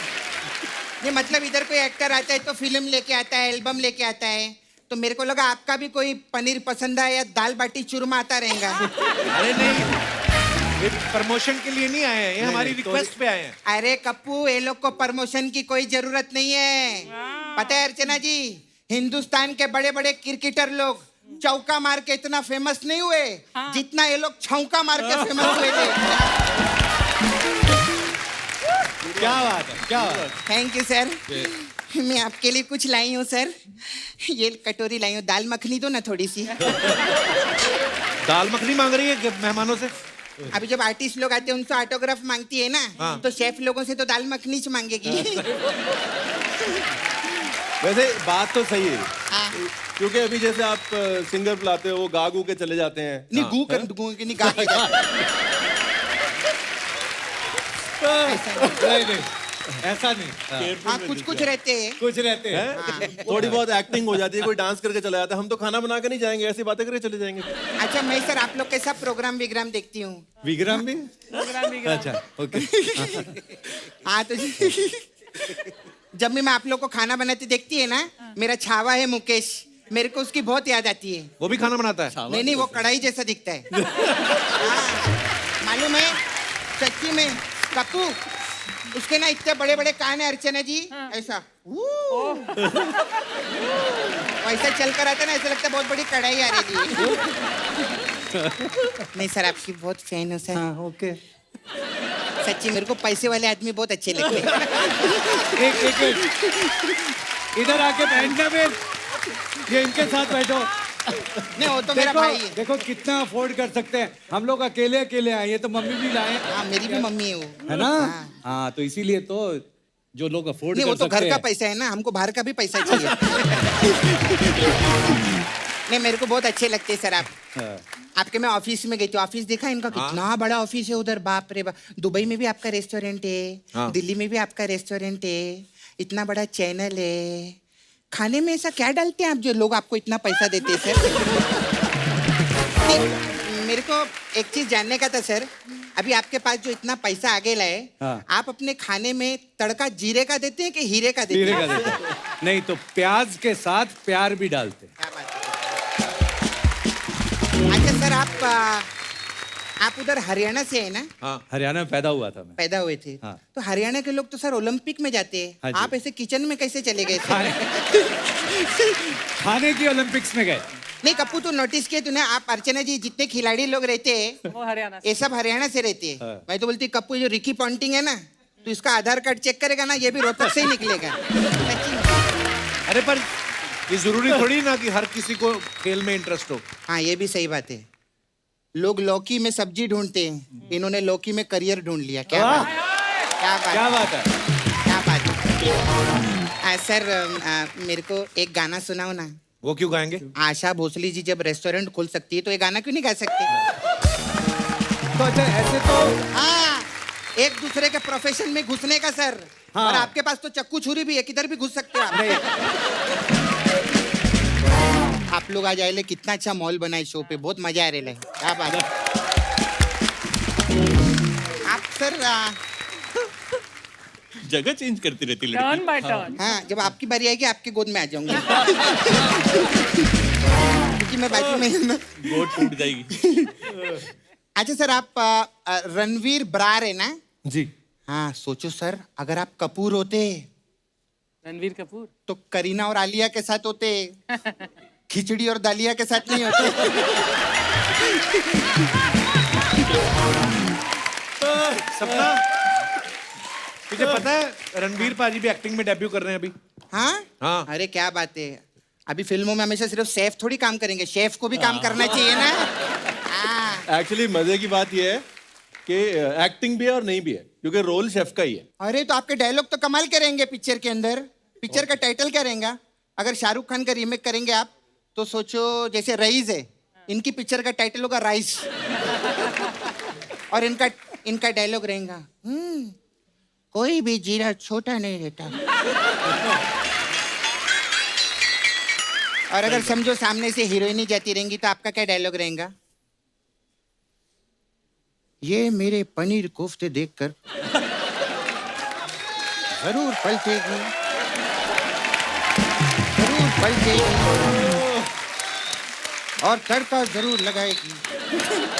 ये मतलब इधर कोई एक्टर आता है तो फिल्म लेके आता है, एल्बम लेके आता है, तो मेरे को लगा आपका भी कोई पनीर पसंद है या दाल बाटी चूरमा आता रहेगा। अरे नहीं, ये प्रमोशन के लिए नहीं आए हैं, ये हमारी रिक्वेस्ट पे आए हैं। अरे कप्पू, ये लोग को प्रमोशन की कोई जरूरत नहीं है। पता है अर्चना जी, हिंदुस्तान के बड़े बड़े क्रिकेटर लोग चौका मार के इतना फेमस नहीं हुए जितना ये लोग छौका मार के फेमस हुए थे। क्या बात है, क्या बात है। Thank you sir. मैं आपके लिए कुछ लाई हूँ सर, ये कटोरी लाई हूँ, दाल मखनी दो ना थोड़ी सी। दाल मखनी मांग रही है कि मेहमानों से? अभी जब आर्टिस्ट लोग आते हैं उनसे ऑटोग्राफ मांगती है ना, तो शेफ लोगों से तो दाल मखनी च मांगेगी। वैसे बात तो सही है, हाँ। क्योंकि अभी जैसे आप सिंगर बुलाते हो, वो गा गू के चले जाते हैं। नहीं गू कर गू के नहीं गा के नहीं नहीं, ऐसा नहीं हाँ, हाँ कुछ कुछ रहते हैं। कुछ रहते हैं थोड़ी बहुत एक्टिंग हो जाती है, कोई डांस करके चला जाता है। हम तो खाना बना के नहीं जाएंगे, ऐसी बातें करके चले जाएंगे। अच्छा मैं सर आप लोग कैसा प्रोग्राम विग्राम देखती हूँ। विग्राम भी प्रोग्राम भी करा। अच्छा ओके हाँ तो जब भी मैं आप लोग को खाना बनाते देखती है ना, मेरा छावा है मुकेश, मेरे को उसकी बहुत याद आती है। वो भी खाना बनाता है? नहीं नहीं, वो कढ़ाई जैसा दिखता है। हाँ, मालूम है सच्ची में कप्पू, उसके ना इतने बड़े बड़े कान है अर्चना जी, ऐसा वैसा चल कर आता है ना, ऐसा लगता है बहुत बड़ी कढ़ाई आ रही है। नहीं सर आपकी बहुत फैन हो सर। हाँ ओके सच्ची मेरे को पैसे वाले आदमी बहुत अच्छे लगते हैं। एक इधर आके बैठना फिर ये इनके साथ बैठो नहीं वो तो मेरा देखो भाई है। देखो कितना अफोर्ड कर सकते हैं हम लोग, अकेले अकेले आए, ये तो मम्मी भी लाए हाँ मेरी भी मम्मी है वो। है ना हाँ तो इसीलिए तो जो लोग अफोर्ड नहीं कर वो तो सकते घर का हैं पैसा है ना, हमको बाहर का भी पैसा चाहिए। नहीं मेरे को बहुत अच्छे लगते हैं सर आप। हाँ। आपके मैं ऑफिस में गई थी, ऑफिस देखा इनका कितना बड़ा ऑफिस है उधर, बाप रे बाप। दुबई में भी आपका रेस्टोरेंट है, दिल्ली में भी आपका रेस्टोरेंट है, इतना बड़ा चैनल है। खाने में ऐसा क्या डालते हैं आप जो लोग आपको इतना पैसा देते हैं सर? मेरे को एक चीज जानने का था सर, अभी आपके पास जो इतना पैसा आगे लाए, हाँ। आप अपने खाने में तड़का जीरे का देते हैं कि हीरे का देते हीरे हैं? का देते हैं। नहीं तो प्याज के साथ प्यार भी डालते हैं। क्या बात है। अच्छा सर आप उधर हरियाणा से है ना? हरियाणा में पैदा हुआ था मैं। पैदा हुए थे। हाँ। तो हरियाणा के लोग तो सर ओलंपिक में जाते हाँ हैं, जी। आप ऐसे किचन में कैसे चले गए थे? खाने की ओलंपिक्स में गए। नहीं कप्पू तू नोटिस किए तूने, आप अर्चना जी जितने खिलाड़ी लोग रहते हैं वो हरियाणा से। ये सब हरियाणा से रहते हैं। हाँ। मैं तो बोलती कप्पू जो रिकी पॉन्टिंग है ना, तो इसका आधार कार्ड चेक करेगा ना, ये भी रोहतक से ही निकलेगा। सच्ची में। अरे पर ये जरूरी थोड़ी ना कि हर किसी को खेल में इंटरेस्ट हो। हाँ ये भी सही बात है। लोग लौकी में सब्जी ढूंढते हैं, इन्होंने लौकी में करियर ढूंढ लिया। क्या वाह! बात है? क्या बात क्या है? बात है? क्या बात है? सर मेरे को एक गाना सुनाओ ना। वो क्यों गाएंगे? आशा भोसले जी जब रेस्टोरेंट खोल सकती है तो ये गाना क्यों नहीं गा सकते? तो अच्छा ऐसे तो हाँ एक दूसरे के प्रोफेशन में घुसने का सर। हाँ। और आपके पास तो चक्कू छुरी भी है, किधर भी घुस सकते हो आप। नहीं आप लोग आज आए ले, कितना अच्छा मॉल बना है शो पे, बहुत मजा आ रहा है। क्या बात है। आप सर जगह चेंज करती रहती टर्न लड़की। By turn. हाँ जब आपकी बारी आएगी आपके गोद में आ जाऊंगी। क्योंकि मैं बाजू में हूं ना। गोद टूट जाएगी। अच्छा सर आप रणवीर ब्रार है ना? जी हाँ सोचो सर, अगर आप कपूर होते रणवीर कपूर। तो करीना और आलिया के साथ होते, खिचड़ी और दालिया के साथ नहीं होते। सपना तुझे पता है रणवीर पाजी भी एक्टिंग में डेब्यू कर रहे हैं अभी? हाँ हाँ। अरे क्या बात है, अभी फिल्मों में हमेशा सिर्फ शेफ थोड़ी काम करेंगे, शेफ को भी काम करना चाहिए ना। हाँ। एक्चुअली मजे की बात यह है कि एक्टिंग भी है और नहीं भी है, क्योंकि रोल शेफ का ही है। अरे तो आपके डायलॉग तो कमाल के रहेंगे पिक्चर के अंदर। पिक्चर का टाइटल क्या रहेगा? अगर शाहरुख खान का रीमेक करेंगे आप तो सोचो, जैसे रईस है, इनकी पिक्चर का टाइटल होगा राइस। और इनका डायलॉग रहेगा कोई भी जीरा छोटा नहीं रहता। और अगर समझो सामने से हीरोइनी जाती रहेंगी तो आपका क्या डायलॉग रहेगा? ये मेरे पनीर कोफ्ते देखकर जरूर पलटेगी, जरूर पलटेगी और तड़का जरूर लगाएगी।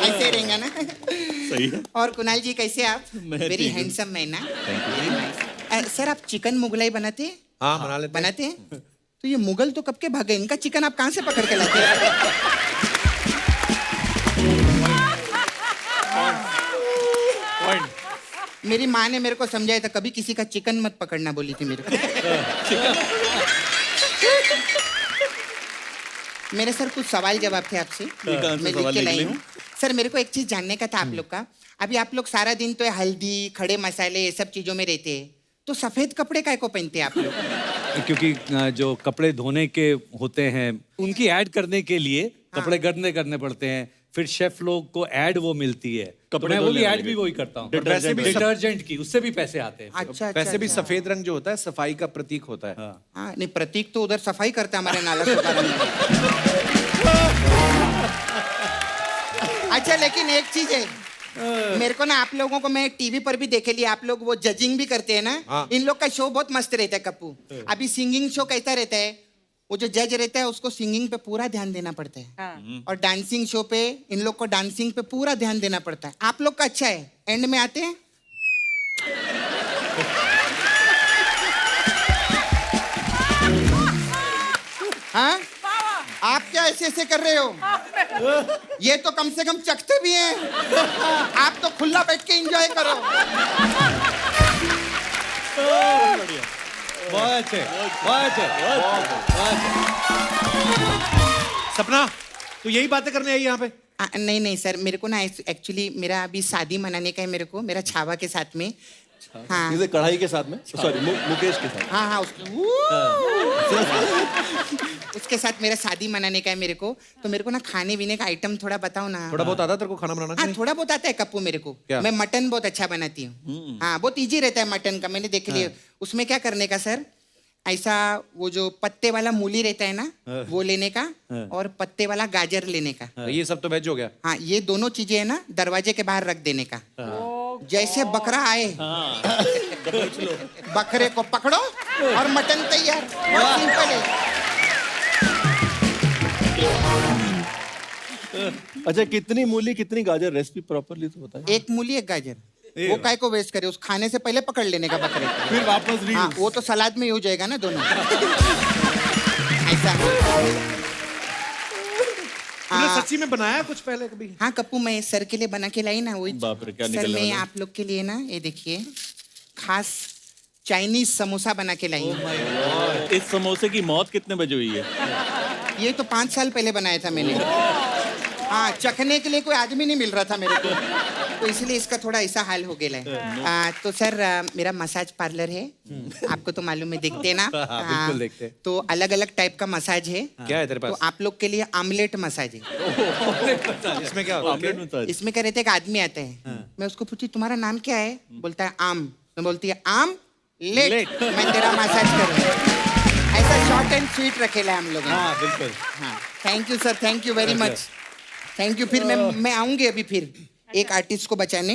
ऐसे रहेगा ना? सही है। और कुणाल जी कैसे आप? मैं वेरी ठीक हूँ। हैंडसम मैन ना। Very nice. सर आप चिकन मुगलाई बनाते हैं? हाँ बना लेते हैं। बनाते हैं? तो ये मुगल तो कब के भागे, इनका चिकन आप कहाँ से पकड़ के लाते हैं? मेरी माँ ने मेरे को समझाया था, कभी किसी का चिकन मत पकड़ना बोली थी मेरे को। मेरे सर कुछ सवाल जवाब थे आपसे, कौन से मैं लिख सवाल के लिख लाई ले? हूँ। सर मेरे को एक चीज जानने का था आप लोग का, अभी आप लोग सारा दिन तो हल्दी खड़े मसाले ये सब चीजों में रहते हैं, तो सफेद कपड़े काय को पहनते हैं आप लोग? क्योंकि जो कपड़े धोने के होते हैं उनकी ऐड करने के लिए कपड़े गंदे करने पड़ते हैं, फिर शेफ लोग को ऐड वो मिलती है, तो कपड़े मैं वो भी धुलने ऐड वाली भी वही करता हूँ। वैसे भी डिटर्जेंट की, उससे भी पैसे आते हैं। अच्छा वैसे भी सफेद रंग जो होता है सफाई का प्रतीक होता है। हाँ नहीं, प्रतीक तो उधर सफाई करता है हमारे नाला सुधारन में। अच्छा लेकिन एक चीज है, मेरे को ना आप लोगों को मैं टीवी पर भी देखे लिया, आप लोग वो जजिंग भी करते हैं ना, हाँ। इन लोग का शो बहुत मस्त रहता है कप्पू। अभी सिंगिंग शो कैसा रहता है, वो जो जज रहता है उसको सिंगिंग पे पूरा ध्यान देना पड़ता है, हाँ। और डांसिंग शो पे इन लोग को डांसिंग पे पूरा ध्यान देना पड़ता है। आप लोग का अच्छा है, एंड में आते हैं हाँ, आप क्या ऐसे ऐसे कर रहे हो? ये तो कम से कम चखते भी हैं, आप तो खुला बैठ के एंजॉय करो। बहुत अच्छे, बहुत अच्छे, बहुत अच्छे। सपना तू यही बातें करने आई यहाँ पे? नहीं नहीं सर, मेरे को ना एक्चुअली मेरा अभी शादी मनाने का है, मेरे को मेरा छावा के साथ में। हाँ इसे कढ़ाई के साथ में, सॉरी मुकेश के साथ। हाँ हाँ उसके साथ मेरा शादी मनाने का है मेरे को, तो मेरे को ना खाने पीने का आइटम थोड़ा बताओ ना। थोड़ा बहुत आता तेरे को खाना बनाना? हाँ थोड़ा बहुत आता है कप्पू मेरे को। क्या? मैं मटन बहुत अच्छा बनाती हूँ। हाँ बहुत इजी रहता है मटन का, मैंने देख लिया। उसमें क्या करने का सर, ऐसा वो जो पत्ते वाला मूली रहता है ना, वो लेने का, और पत्ते वाला गाजर लेने का। ये सब तो वेज हो गया। हाँ ये दोनों चीजें है ना दरवाजे के बाहर रख देने का। जैसे बकरा आए बकरे को पकड़ो और मटन तैयार। बहुत सिंपल है। अच्छा कितनी मूली कितनी गाजर, रेसिपी प्रॉपरली तो बताइए। एक मूली एक गाजर, वो काय को वेस्ट करे, उस खाने से पहले पकड़ लेने का बकरे को। फिर वापस हाँ वो तो सलाद में ही हो जाएगा ना दोनों। ऐसा तूने सच्ची में बनाया कुछ पहले कभी? हाँ कप्पू, मैं सर के लिए बना के लाई ना, वही बाप रे, क्या सर निकलने मैं वाला है? आप लोग के लिए ना ये देखिए खास चाइनीज समोसा बना के लाई हूँ। इस समोसे की मौत कितने बजे हुई है? ये तो 5 साल पहले बनाया था मैंने। हाँ चखने के लिए कोई आदमी नहीं मिल रहा था मेरे को, तो इसलिए इसका थोड़ा ऐसा हाल हो गया है। तो सर मेरा मसाज पार्लर है, आपको तो मालूम है, देखते हैं ना। बिल्कुल देखते हैं। तो अलग अलग टाइप का मसाज है। क्या है तेरे तो पास? आप लोग के लिए आमलेट मसाज है। इसमें क्या होता है? Omelette massage. इसमें क्या रहता है, एक आदमी आता है, मैं उसको पूछी तुम्हारा नाम क्या है, बोलता है आम, मैं बोलती है आम लेट, मैं तेरा मसाज करूँ। ऐसा शॉर्ट एंड स्वीट रखेला है हम लोग। हाँ बिल्कुल। हाँ thank you sir, thank you very much, thank you. फिर मैं आऊंगी अभी फिर एक आर्टिस्ट को बचाने।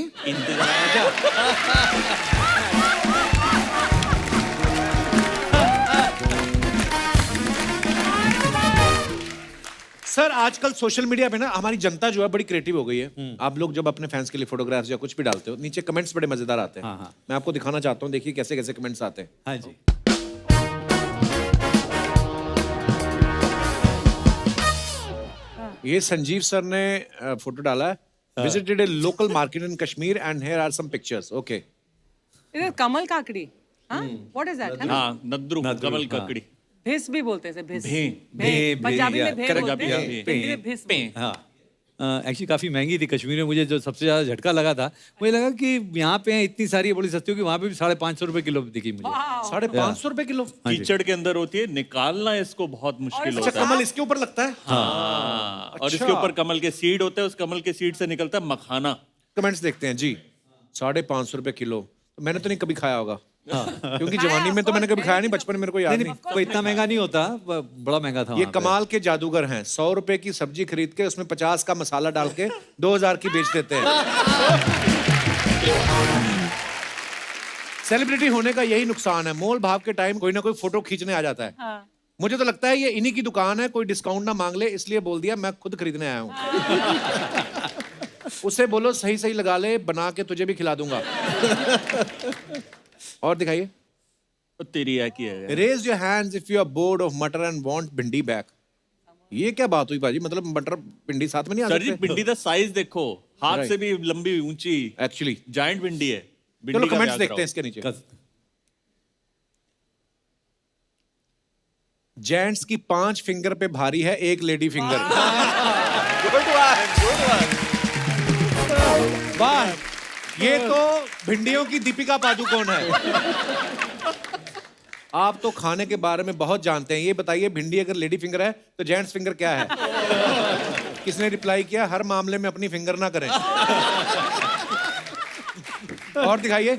सर आजकल सोशल मीडिया पे ना हमारी जनता जो है बड़ी क्रिएटिव हो गई है। आप लोग जब अपने फैंस के लिए फोटोग्राफ्स या कुछ भी डालते हो, नीचे कमेंट्स बड़े मजेदार आते हैं। हाँ, हाँ। मैं आपको दिखाना चाहता हूँ, देखिए कैसे कैसे कमेंट्स आते हैं। हाँ जी। ये संजीव सर ने फोटो डाला है, visited a local market in Kashmir and here are some pictures. Okay it is kamal kakdi. हाँ व्हाट इज दैट? हाँ नद्रू, कमल ककड़ी। भिस भी बोलते हैं, भिस। भें, भें, पंजाबी में भें, भें बोलते पंजाबी हैं, में हिंदी में भिस बोलते हैं। हाँ एक्चुअली काफ़ी महंगी थी कश्मीर में। मुझे जो सबसे ज़्यादा झटका लगा था, मुझे लगा कि यहाँ पे इतनी सारी है, बड़ी सस्ती होगी, वहाँ पे भी 550 रुपए किलो दिखी मुझे। 550 रुपए किलो? कीचड़ के अंदर होती है, निकालना इसको बहुत मुश्किल अच्छा होता है। कमल इसके ऊपर लगता है? हाँ, और अच्छा। इसके ऊपर कमल के सीड होते हैं, उस कमल के सीड से निकलता है मखाना। कमेंट्स देखते हैं जी। 550 रुपए किलो, तो मैंने तो नहीं कभी खाया होगा। क्योंकि जवानी में तो मैंने कभी खाया नहीं, बचपन में मेरे को याद नहीं। कोई इतना महंगा नहीं होता, बड़ा महंगा था ये वहाँ पे। कमाल के जादूगर हैं, 100 रुपए की सब्जी खरीद के उसमें 50 का मसाला डाल के 2000 की बेच देते हैं। सेलिब्रिटी होने का यही नुकसान है, मोल भाव के टाइम कोई ना कोई फोटो खींचने आ जाता है। मुझे तो लगता है ये इन्हीं की दुकान है, कोई डिस्काउंट ना मांग ले, इसलिए बोल दिया मैं खुद खरीदने आया हूँ। उसे बोलो सही सही लगा ले, बना के तुझे भी खिला दूंगा। और दिखाइए। तो तेरी है की है। Raise your hands if you are bored of matar and want bhindi back. ये क्या बात हुई भाजी, मतलब मटर भिंडी साथ में नहीं आ सर जी सकते? भिंडी का साइज देखो, हाथ Right. से भी लंबी ऊंची, एक्चुअली जाइंट भिंडी है। चलो भिंडी का कमेंट्स क्या देखते हैं कराओ? इसके नीचे। जेंट्स की 5 फिंगर पे भारी है 1 लेडी फिंगर। वाह, ये तो भिंडियों की दीपिका पादुकोण है। आप तो खाने के बारे में बहुत जानते हैं, ये बताइए भिंडी अगर लेडी फिंगर है तो जेंट्स फिंगर क्या है? किसने रिप्लाई किया, हर मामले में अपनी फिंगर ना करें। और दिखाइए।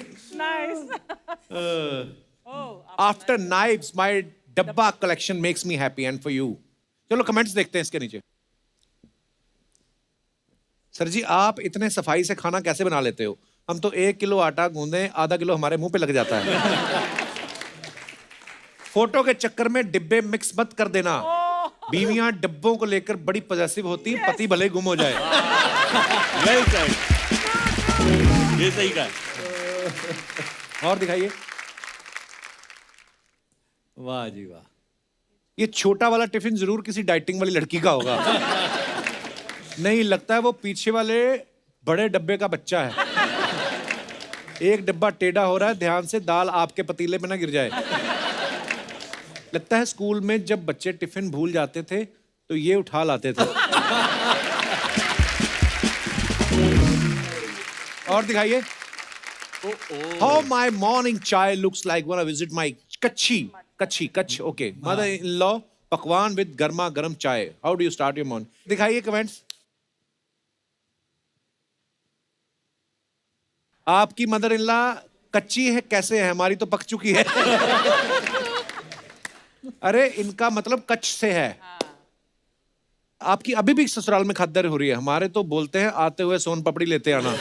आफ्टर नाइव्स माय डब्बा collection makes me happy and for you. चलो कमेंट्स देखते हैं इसके नीचे। सर जी आप इतने सफाई से खाना कैसे बना लेते हो? हम तो 1 किलो आटा गूंदे, आधा किलो हमारे मुंह पे लग जाता है। फोटो के चक्कर में डिब्बे मिक्स मत कर देना। बीवियां डिब्बों को लेकर बड़ी पॉजेसिव होती, पति भले गुम हो जाए। वेल सेड, ये सही कहा। और दिखाइए। वाह जी वाह। ये छोटा वाला टिफिन जरूर किसी डाइटिंग वाली लड़की का होगा। नहीं, लगता है वो पीछे वाले बड़े डब्बे का बच्चा है। एक डब्बा टेढ़ा हो रहा है, ध्यान से दाल आपके पतीले में ना गिर जाए। लगता है स्कूल में जब बच्चे टिफिन भूल जाते थे तो ये उठा लाते थे। और दिखाइए। हाउ माई मॉर्निंग चाय looks like when I visit my Kutch okay mother in law पकवान विद गर्मा गर्म चाय। How do you start your morning? दिखाइए कमेंट्स। आपकी मदर इन लॉ कच्ची है कैसे है? हमारी तो पक चुकी है। अरे इनका मतलब कच्छ से है। आपकी अभी भी ससुराल में खद्दर हो रही है। हमारे तो बोलते हैं आते हुए सोन पपड़ी लेते आना।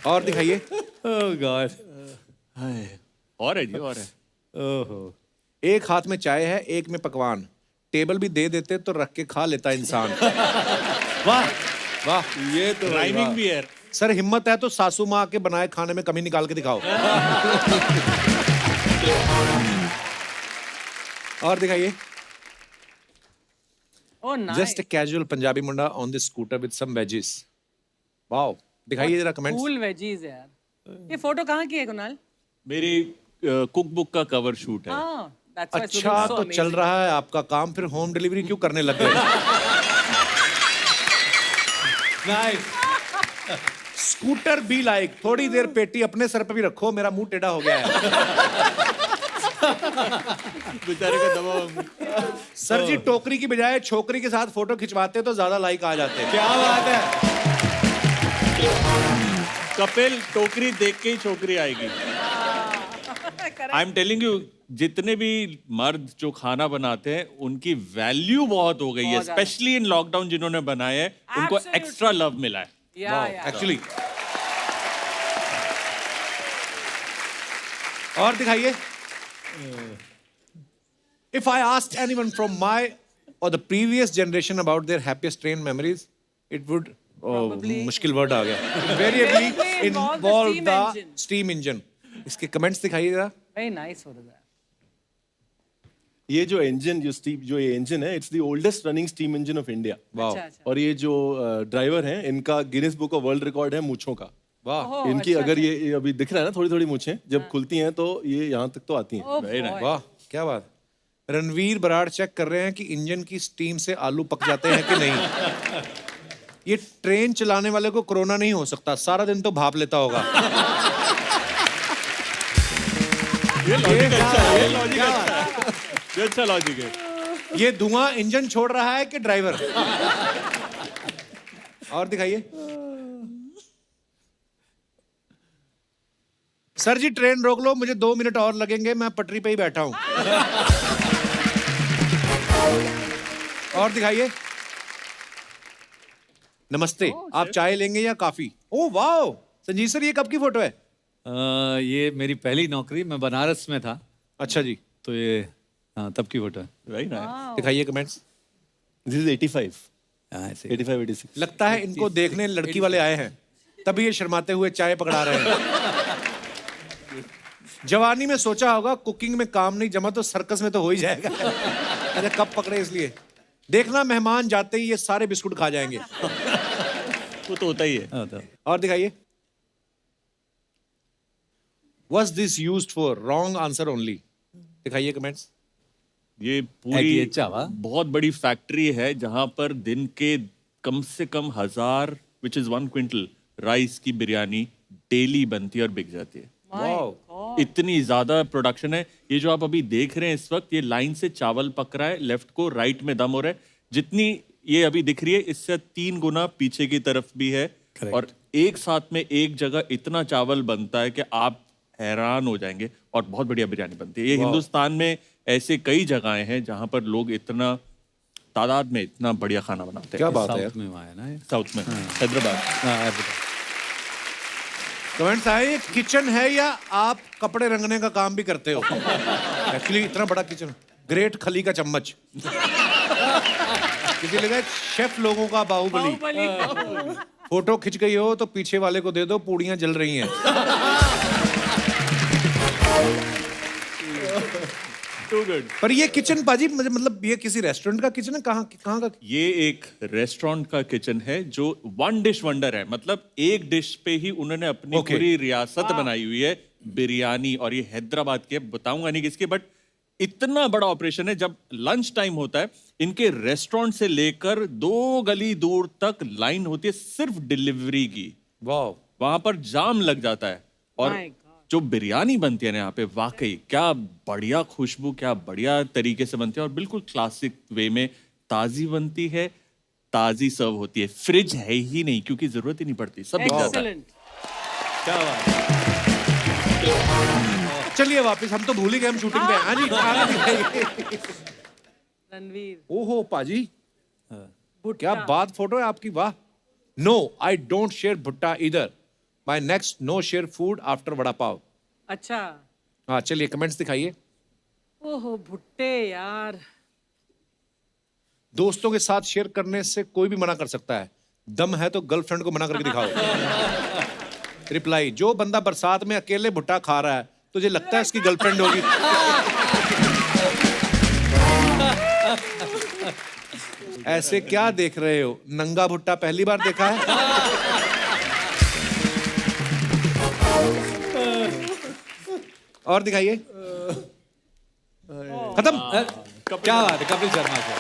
और दिखाइए। ओह गॉड। और है जी, और है। ओहो। एक हाथ में चाय है, एक में पकवान। टेबल भी दे देते तो रख के खा लेता इंसान। वाह वाह, ये तो राइमिंग भी है। सर हिम्मत है तो सासू माँ के बनाए खाने में कमी निकाल के दिखाओ। और दिखाइए। Oh, nice. Just a casual Punjabi munda on this scooter with some veggies. Wow, दिखाइए जरा कमेंट्स। Cool veggies यार। ये फोटो कहाँ की है कुणाल? मेरी कुक बुक का कवर शूट है। हाँ, that's why it's अच्छा looking so तो चल amazing. रहा है आपका काम, फिर होम डिलीवरी क्यों करने लग गए? नाइस। स्कूटर बी लाइक, थोड़ी देर पेटी अपने सर पे भी रखो, मेरा मुंह टेढ़ा हो गया है। बेचारे का दबाव। सर जी टोकरी की बजाय छोकरी के साथ फोटो खिंचवाते तो ज्यादा लाइक आ जाते। क्या बात है। कपिल टोकरी देख के ही छोकरी आएगी। आई एम टेलिंग यू, जितने भी मर्द जो खाना बनाते हैं उनकी वैल्यू बहुत हो गई है, स्पेशली इन लॉकडाउन जिन्होंने बनाए हैं, उनको Absolutely. एक्स्ट्रा लव मिला है। Yeah. एक्चुअली। और दिखाइए। If I asked anyone from my or the previous generation about their happiest train memories, it would मुश्किल वर्ड आ गया। Invariably involve the steam the engine. steam engine. इसके comments दिखाइए जरा। Very nice photo that. ये जो engine जो ये engine है, it's the oldest running steam engine of India. वाह अच्छा। और ये जो ड्राइवर हैं, इनका Guinness book of world record है मूंछों का। वाह इनकी अगर ये अभी दिख रहा है ना, थोड़ी थोड़ी मूछें जब खुलती हैं तो ये यहाँ तक तो आती हैं। Oh boy. वाह क्या बात। रणवीर बराड़ चेक कर रहे हैं कि इंजन की स्टीम से आलू पक जाते हैं कि नहीं। ये ट्रेन चलाने वाले को कोरोना नहीं हो सकता, सारा दिन तो भाप लेता होगा। ये लॉजिक अच्छा है, ये लॉजिक अच्छा है, ये अच्छा लॉजिक है। ये धुआं इंजन छोड़ रहा है कि ड्राइवर? और दिखाइए। सर जी ट्रेन रोक लो, मुझे 2 मिनट और लगेंगे, मैं पटरी पे ही बैठा हूं। और दिखाइए। नमस्ते, आप चाय लेंगे या काफी? ओह वाह, संजीव सर ये कब की फोटो है? ये मेरी पहली नौकरी, मैं बनारस में था, अच्छा जी, तो ये हाँ तब की फोटो है। Very nice. दिखाइए कमेंट्स। दिस इज 85, हाँ, ऐसे 85, 86। लगता है इनको देखने लड़की वाले आए हैं, तभी ये शर्माते हुए चाय पकड़ा रहे हैं। जवानी में सोचा होगा कुकिंग में काम नहीं जमा तो सर्कस में तो हो ही जाएगा। अरे कब पकड़े इसलिए। देखना मेहमान जाते ही ये सारे बिस्कुट खा जाएंगे। वो तो होता ही है। हाँ, तो और दिखाइए। Was this used for? Wrong answer only. दिखाइए कमेंट्स। ये पूरी अच्छा वाह। बहुत बड़ी फैक्ट्री है जहां पर दिन के कम से कम 1000 विच इज 1 क्विंटल राइस की बिरयानी डेली बनती है और बिक जाती है। My God. इतनी ज्यादा प्रोडक्शन है। ये जो आप अभी देख रहे हैं इस वक्त, ये लाइन से चावल पक रहा है, लेफ्ट को राइट में दम हो रहा है। जितनी ये अभी दिख रही है, इससे 3 गुना पीछे की तरफ भी है। और एक साथ में एक जगह इतना चावल बनता है कि आप हैरान हो जाएंगे। और बहुत बढ़िया बिरयानी बनती है। ये हिंदुस्तान में ऐसे कई जगहें हैं जहां पर लोग इतना तादाद में इतना बढ़िया खाना बनाते हैं। क्या बात है यार। साउथ में वहाँ है ना ये? साउथ में, हैदराबाद। हाँ, कमेंट्स आए, किचन है या आप कपड़े रंगने का काम भी करते हो? एक्चुअली इतना बड़ा किचन, ग्रेट खली का चम्मच। किसी लगा शेफ लोगों का बाहुबली। फोटो खिंच गई हो तो पीछे वाले को दे दो, पूड़ियां जल रही हैं। Too good. पर ये किचन पाजी मतलब ये किसी रेस्टोरेंट का किचन है? कहाँ का? ये एक रेस्टोरेंट का किचन है जो 1 डिश वंडर है। मतलब एक डिश पे ही उन्होंने अपनी Okay. पूरी रियासत बनाई हुई है, बिरयानी। और ये हैदराबाद की है, बताऊंगा नहीं किसकी, बट इतना बड़ा ऑपरेशन है। जब लंच टाइम होता है, इनके रेस्टोरेंट से लेकर 2 गली दूर तक लाइन होती है सिर्फ डिलीवरी की। वाह, वहां पर जाम लग जाता है। और My God. जो बिरयानी बनती है ना यहाँ पे, वाकई क्या बढ़िया खुशबू, क्या बढ़िया तरीके से बनती है। और बिल्कुल क्लासिक वे में ताजी बनती है, ताजी सर्व होती है। फ्रिज है ही नहीं, क्योंकि जरूरत ही नहीं पड़ती, सब बिक जाता है। Excellent. चलिए वापस, हम तो भूल ही गए हम शूटिंग पे हैं। हाँ जी, खाना दिखाइए। रणवीर, ओहो पाजी, क्या बात फोटो है आपकी, वाह। नो, आई डोंट शेयर भुट्टा इधर। My next no share food after vada pav. अच्छा। हाँ चलिए कमेंट्स दिखाइए। ओहो भुट्टे यार। दोस्तों के साथ शेयर करने से कोई भी मना कर सकता है, दम है तो गर्लफ्रेंड को मना करके दिखाओ। रिप्लाई, जो बंदा बरसात में अकेले भुट्टा खा रहा है, तुझे लगता है इसकी गर्लफ्रेंड होगी? ऐसे क्या देख रहे हो, नंगा भुट्टा पहली बार देखा है? और दिखाइए। खत्म। क्या बात है, कपिल शर्मा से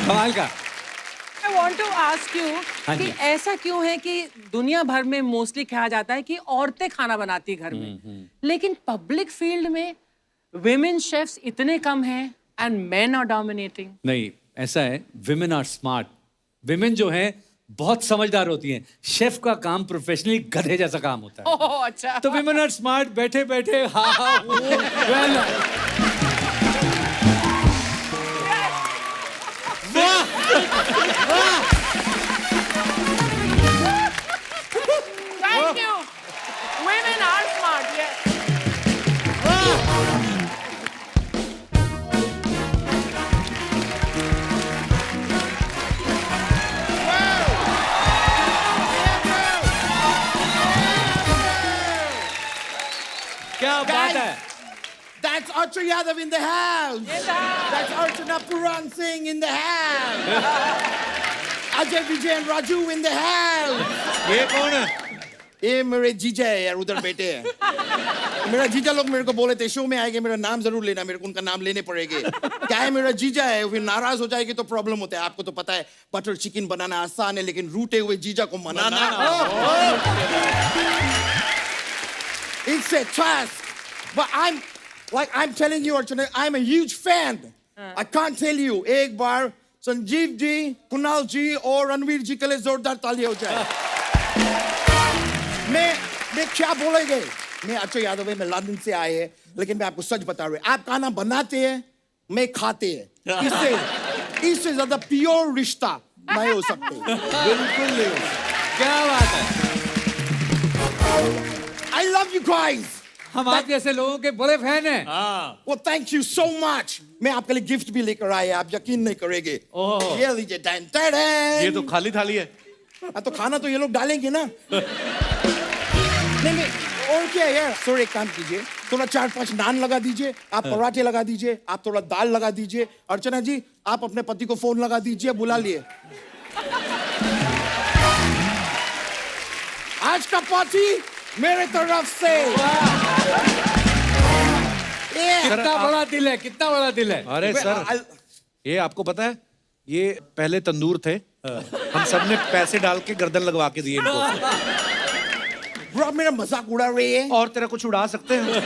कमाल का। I want to ask you कि ऐसा क्यों है कि दुनिया भर में मोस्टली कहा जाता है कि औरतें खाना बनाती घर में, लेकिन पब्लिक फील्ड में विमेन शेफ्स इतने कम हैं एंड मेन आर डोमिनेटिंग। नहीं, ऐसा है, विमेन आर स्मार्ट। विमेन जो है बहुत समझदार होती हैं। शेफ का काम प्रोफेशनली गधे जैसा काम होता है। ओह अच्छा। तो विमेन आर स्मार्ट, बैठे बैठे Thank you. Women are smart. Yes. क्या बात है। That's Archer Yadav in the house. That's Archana Puran Singh in the house. Ajay Vijay and Raju in the house. ये कौन है? ये मेरे जीजा है यार, उधर बैठे हैं। मेरा जीजा लोग मेरे को बोले थे शो में आएंगे, मेरा नाम जरूर लेना, मेरे को उनका नाम लेने पड़ेंगे। क्या है, मेरा जीजा है, फिर नाराज हो जाएगी तो प्रॉब्लम होता है। आपको तो पता है बटर चिकन बनाना आसान है, लेकिन रूठे हुए जीजा को मनाना it's a task. But I'm telling you, Archana, I'm a huge fan. I can't tell you. एक बार संजीव जी, कुणाल जी और रणवीर जी के लिए जोरदार ताली हो जाए। मैं क्या बोलेंगे? मैं अक्षय यादव है, मैं लंदन से आए हैं, लेकिन मैं आपको सच बता रहा हूँ, आप खाना बनाते हैं, मैं खाते हैं। इससे ज्यादा प्योर रिश्ता नहीं हो सकते। बिल्कुल नहीं। क्या बात है। I love you guys. हम आप जैसे लोगों के बड़े फैन हैं। Well, thank you so much. मैं आपके लिए गिफ्ट भी लेकर आया, आप यकीन नहीं करेंगे। ये लीजिए, डन डन। ये तो खाली थाली है। तो खाना तो ये लोग डालेंगे ना। नहीं, और क्या है यार? सर एक काम कीजिए, थोड़ा 4-5 नान लगा दीजिए, आप पराठे लगा दीजिए, आप थोड़ा दाल लगा दीजिए। अर्चना जी, आप अपने पति को फोन लगा दीजिए, बुला लिए। आज का पार्टी मेरे तरफ से। कितना बड़ा दिल है, कितना बड़ा दिल है। अरे सर, ये आपको पता है, ये पहले तंदूर थे, हम सबने पैसे डाल के गर्दन लगवा के दिए इनको। Bro, आप मेरा मजाक उड़ा रहे हैं? और तेरा कुछ उड़ा सकते हैं?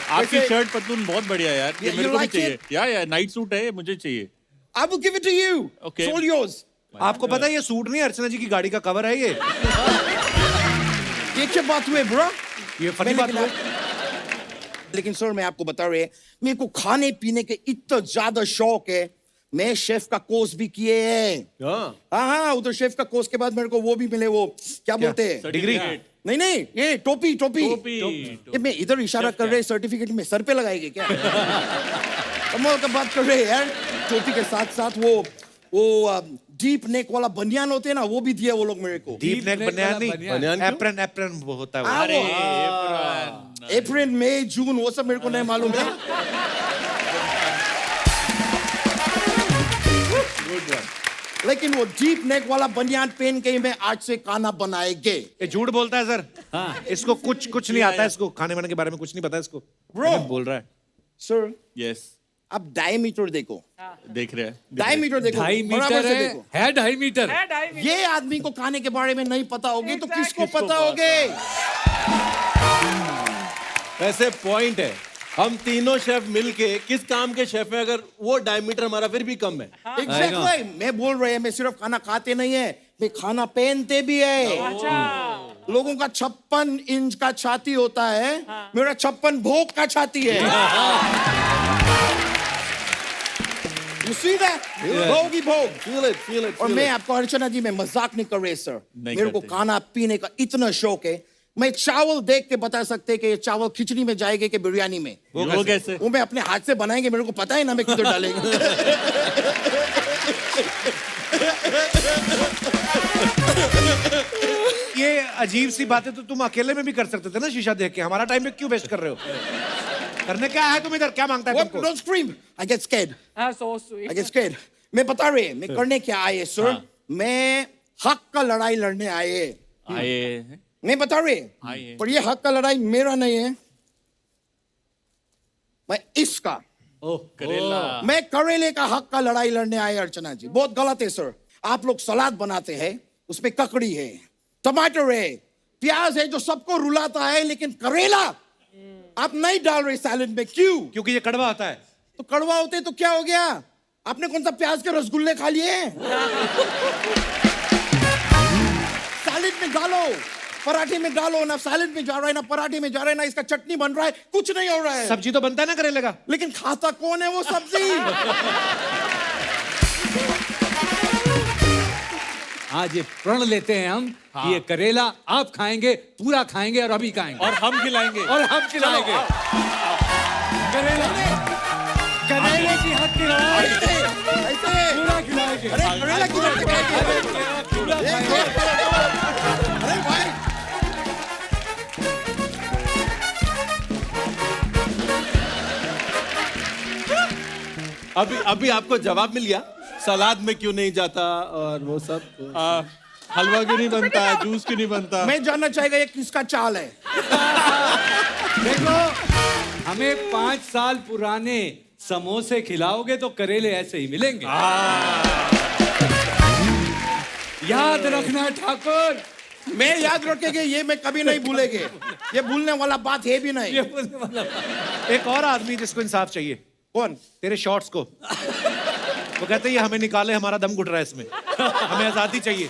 आपकी शर्ट पतलून बहुत बढ़िया यार, ये Yeah, मेरे you को भी like चाहिए। it? या नाइट सूट है, मुझे चाहिए। I will give it to you. Okay. It's all yours. आपको पता है ये सूट नहीं, अर्चना जी की गाड़ी का कवर है ये। ये क्या बात हुई ब्रो? ये फनी बात है। लेकिन सर मैं आपको बता रहे, मेरे को खाने पीने के इतना ज्यादा शौक है, मैं शेफ का कोर्स भी किए हैं। हाँ, उधर शेफ का कोर्स के बाद मेरे को वो भी मिले, वो क्या बोलते हैं? डिग्री? नहीं, ये टोपी। टोपी। ये मैं इधर इशारा कर रहे, सर्टिफिकेट में सर पे लगाएंगे क्या? कमाल का बात कर रहे हैं यार। टोपी के साथ साथ वो डीप नेक वाला बनियान होते हैं ना, वो भी दिया वो लोग मेरे को। डीप नेक बनियान नहीं, बनियान क्यों? एप्रन वो होता है वो। अरे अप्रैल मई जून वो सब मेरे को नहीं मालूम है। लेकिन वो डीप नेक वाला बनियान पहन के ही मैं आज से खाना बनाएंगे। ये झूठ बोलता है सर। इसको कुछ नहीं आता है, इसको खाने वाने के बारे में कुछ नहीं पता है इसको। Bro. बोल रहा है। सर यस, आप डायमीटर देखो, देख रहे हैं। डायमीटर देखो, 2.5 बराबर मीटर से है, देखो। है 2.5 मीटर। है 2.5 मीटर। ये आदमी को खाने के बारे में नहीं पता होगी तो किसको पता होगे? वैसे पॉइंट है, हम तीनों शेफ मिलके किस काम के शेफ हैं अगर वो डायमीटर हमारा फिर भी कम है। एग्जैक्टली, मैं बोल रहे हैं, मैं सिर्फ खाना खाते नहीं है, मैं खाना पहनते भी है। अच्छा, लोगों का 56 इंच का छाती होता है, मेरा 56 भोग का छाती है। You see that? भोग ही भोग। Feel it. और मैं आपको अर्चना जी, मैं मजाक नहीं कर रहे सर, नहीं मेरे को करते। खाना पीने का इतना शौक है, मैं चावल देख के बता सकते कि ये चावल खिचड़ी में जाएंगे कि बिरयानी में। वो कैसे? वो मैं अपने हाथ से बनाएंगे, मेरे को पता है ना मैं किधर डालेंगे। ये अजीब सी बातें तो तुम अकेले में भी कर सकते थे ना, शीशा देख के। हमारा टाइम क्यों वेस्ट कर रहे हो? करने क्या है तुम इधर? क्या मांगता है What? तुमको? Don't scream. I get scared. हाँ, so I sweet। get scared. मैं बता रहे, मैं करने क्या आए सर? मैं हक का लड़ाई लड़ने आए। आए मैं बता रहे, आइए। पर ये हक का लड़ाई मेरा नहीं है, मैं इसका, करेला। मैं करेले का हक का लड़ाई लड़ने आए अर्चना जी। बहुत गलत है सर। आप लोग सलाद बनाते हैं, उसमें ककड़ी है, टमाटर है, प्याज है जो सबको रुलाता है, लेकिन करेला आप नहीं डाल रहे सैलेड में। क्यों? क्योंकि ये कड़वा होता है। तो कड़वा होते तो क्या हो गया? आपने कौन सा प्याज के रसगुल्ले खा लिए? सैलेड में डालो, पराठे में डालो, ना सैलेड में जा रहा है, ना पराठे में जा रहा है, ना इसका चटनी बन रहा है, कुछ नहीं हो रहा है। सब्जी तो बनता है ना करेले का। लेकिन खाता कौन है वो सब्जी? आज ये प्रण लेते हैं हम कि ये करेला आप खाएंगे, पूरा खाएंगे और अभी खाएंगे और हम खिलाएंगे। और हम खिलाएंगे। करेले की हक की लड़ाई ऐसे पूरा खिलाएंगे। अरे करेला की बात करेंगे। अरे भाई, अभी आपको जवाब मिल गया, सलाद में क्यों नहीं जाता और वो सब। हलवा क्यों नहीं बनता, जूस क्यों नहीं बनता? मैं जानना चाहेगा ये किसका चाल है? देखो, हमें 5 साल पुराने समोसे खिलाओगे तो करेले ऐसे ही मिलेंगे। याद रखना ठाकुर। मैं याद रखेंगे, ये मैं कभी नहीं भूलेंगे। ये भूलने वाला बात है भी नहीं। ये बोलने वाला एक और आदमी जिसको इंसाफ चाहिए, कौन? तेरे शॉर्ट्स को। वो कहते हैं ये हमें निकाले, हमारा दम घुट रहा है इसमें, हमें आजादी चाहिए।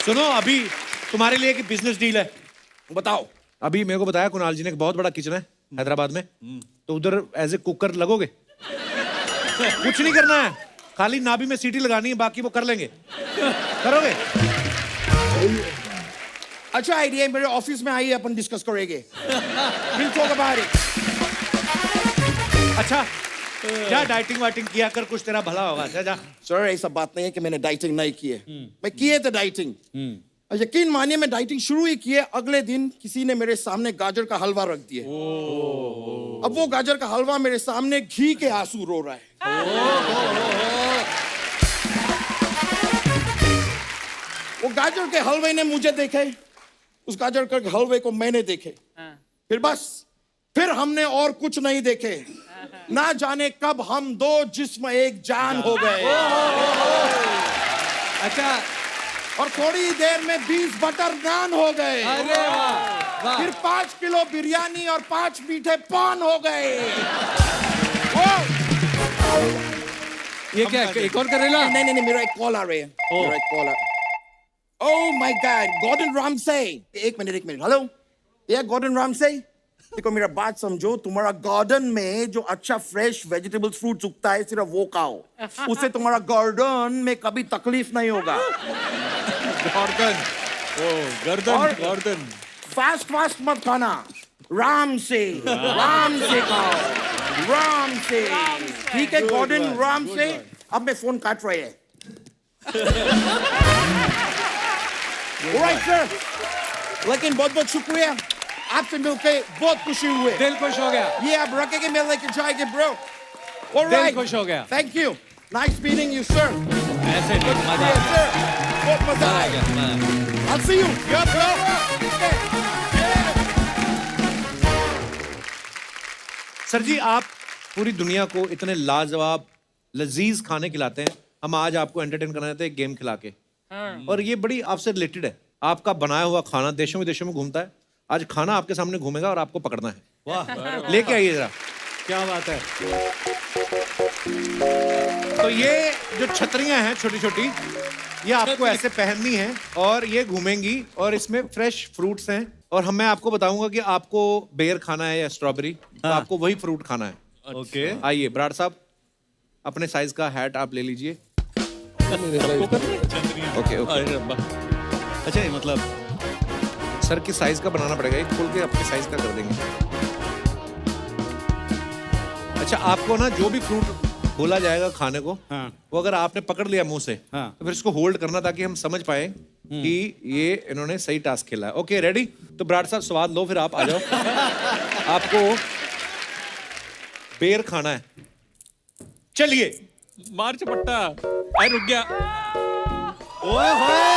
सुनो, अभी तुम्हारे लिए एक बिजनेस डील है। बताओ। अभी मेरे को बताया कुणाल जी ने, एक बहुत बड़ा किचन है हैदराबाद में, तो उधर एज ए कुकर लगोगे। कुछ नहीं करना है, खाली नाभि में सीटी लगानी है, बाकी वो कर लेंगे। करोगे? अच्छा आइडिया है, मेरे ऑफिस में आइए, अपन डिस्कस करेंगे। We'll talk about it। अच्छा, जा डाइटिंग वाइटिंग किया कर, कुछ तेरा भला होगा। जा जा। सर ऐसा बात नहीं है कि मैंने डाइटिंग नहीं की है, मैं किए थे डाइटिंग। और यकीन मानिए मैं डाइटिंग शुरू ही किए, अगले दिन किसी ने मेरे सामने गाजर का हलवा रख दिया। अब वो गाजर का हलवा मेरे सामने घी के आंसू रो रहा है। वो गाजर के हलवे ने मुझे देखे, उस गाजर के हलवे को मैंने देखे, फिर बस, फिर हमने और कुछ नहीं देखे। ना जाने कब हम दो जिस्म एक जान हो गए। अच्छा, और थोड़ी देर में 20 बटर नान हो गए। अरे वाह वाह। फिर 5 किलो बिरयानी और 5 मीठे पान हो गए। ये क्या एक और करेला? नहीं, मेरा एक कॉल आ रही है। मेरा एक कॉल आ। Oh my God, Gordon Ramsay. एक मिनट। हेलो, ये गॉर्डन रामसे। देखो मेरा बात समझो, तुम्हारा गार्डन में जो अच्छा फ्रेश वेजिटेबल्स फ्रूट्स उगता है सिर्फ वो खाओ, उससे तुम्हारा गार्डन में कभी तकलीफ नहीं होगा। गर्दन फास्ट मत खाना, राम से खाओ, राम से। ठीक है गॉर्डन राम से। अब मैं फोन काट रहे हैं। ऑलराइट सर, लेकिन बहुत बहुत शुक्रिया, आपसे मिलके बहुत खुशी हुए। दिल खुश हो गया। ये आप रखेंगे, मैं लेके जाएंगे ब्रो। दिल ऑलराइट, खुश हो गया। Thank you, nice meeting you sir. ऐसे नहीं, मजा आ गया। सर, बहुत मजा आया। I'll see you. Yeah, bro. Sir ji, आप पूरी दुनिया को इतने लाजवाब लजीज खाने खिलाते हैं, हम आज आपको एंटरटेन करना चाहते हैं एक गेम खिला के। और ये बड़ी आपसे रिलेटेड है। आपका बनाया हुआ खाना देशों विदेशों में घूमता है, आज खाना आपके सामने घूमेगा और आपको पकड़ना है। वाह, लेके आइए जरा। क्या बात है। तो ये जो छतरियां हैं छोटी छोटी, ये आपको ऐसे पहननी है और ये घूमेंगी और इसमें फ्रेश फ्रूट्स हैं। और मैं आपको बताऊंगा कि आपको बेर खाना है या स्ट्रॉबेरी, तो आपको वही फ्रूट खाना है। ओके, आइए बराड़ साहब, अपने साइज का हैट आप ले लीजिए। ओके। अरे रब्बा। अच्छा, ये मतलब सर की साइज का बनाना पड़ेगा, ये खोल के अपने साइज का कर देंगे। अच्छा, आपको ना जो भी फ्रूट बोला जाएगा खाने को, वो अगर आपने पकड़ लिया मुंह से, तो फिर इसको होल्ड करना ताकि हम समझ पाए कि ये इन्होंने सही टास्क खेला है। Okay, ready? तो बराड़ साहब स्वाद लो, फिर आप आ जाओ। आपको बेर खाना है, चलिए। मार चपट्टा। अरे रुक गया। ओए होए,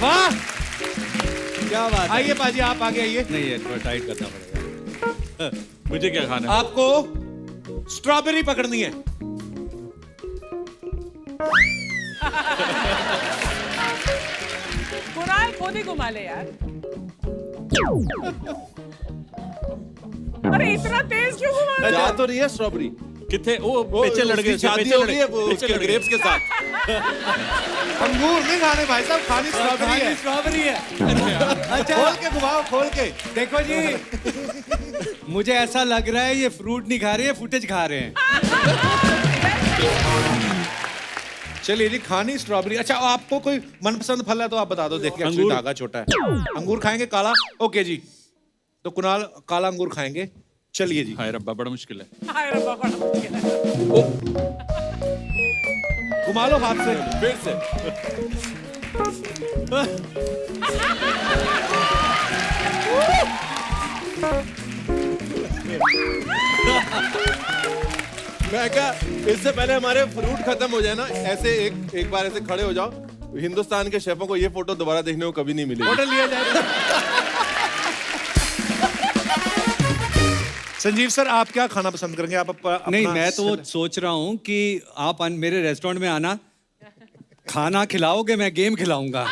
वाह, क्या बात है। आइए पाजी, आप आगे आइए। नहीं, ये थोड़ा टाइट करना पड़ेगा। मुझे क्या खाना है? आपको स्ट्रॉबेरी पकड़नी है। कुणाल खुद ही घुमा ले यार। अरे इतना तेज क्यों घुमा रहे हो? जा तो रही है स्ट्रॉबेरी। कितने वो पीछे लड़ गए, शादी पीछे हो लड़ गई गए, है वो पीछे उसके लड़ गए। ग्रेप्स के साथ। अंगूर नहीं खाने भाई साहब, खानी स्ट्रॉबेरी है। स्ट्रॉबेरी है। अच्छा, खोल के घुमाओ, खोल के। देखो जी, मुझे ऐसा लग रहा है ये फ्रूट नहीं खा रहे हैं, फुटेज खा रहे हैं। चलिए जी, खानी स्ट्रॉबेरी। अच्छा, आपको कोई मनपसंद फल है तो आप बता दो, देखिए एक्चुअली अंगूर। धागा छोटा है। अंगूर खाएंगे काला? ओके जी, तो कुणाल काला अंगूर खाएंगे। चलिए जी। हाय रब्बा, बड़ा मुश्किल है। हाय रब्बा, बड़ा मुश्किल है। घुमा लो हाथ से। फिर से मैं क्या, इससे पहले हमारे फ्रूट खत्म हो जाए ना, ऐसे एक बार ऐसे खड़े हो जाओ, हिंदुस्तान के शेफों को ये फोटो दोबारा देखने को कभी नहीं मिलेगी। ऑर्डर लिया जाएगा। संजीव सर, आप क्या खाना पसंद करेंगे? आप नहीं, मैं तो वो सोच रहा हूँ कि आप मेरे रेस्टोरेंट में आना, खाना खिलाओगे, मैं गेम खिलाऊंगा।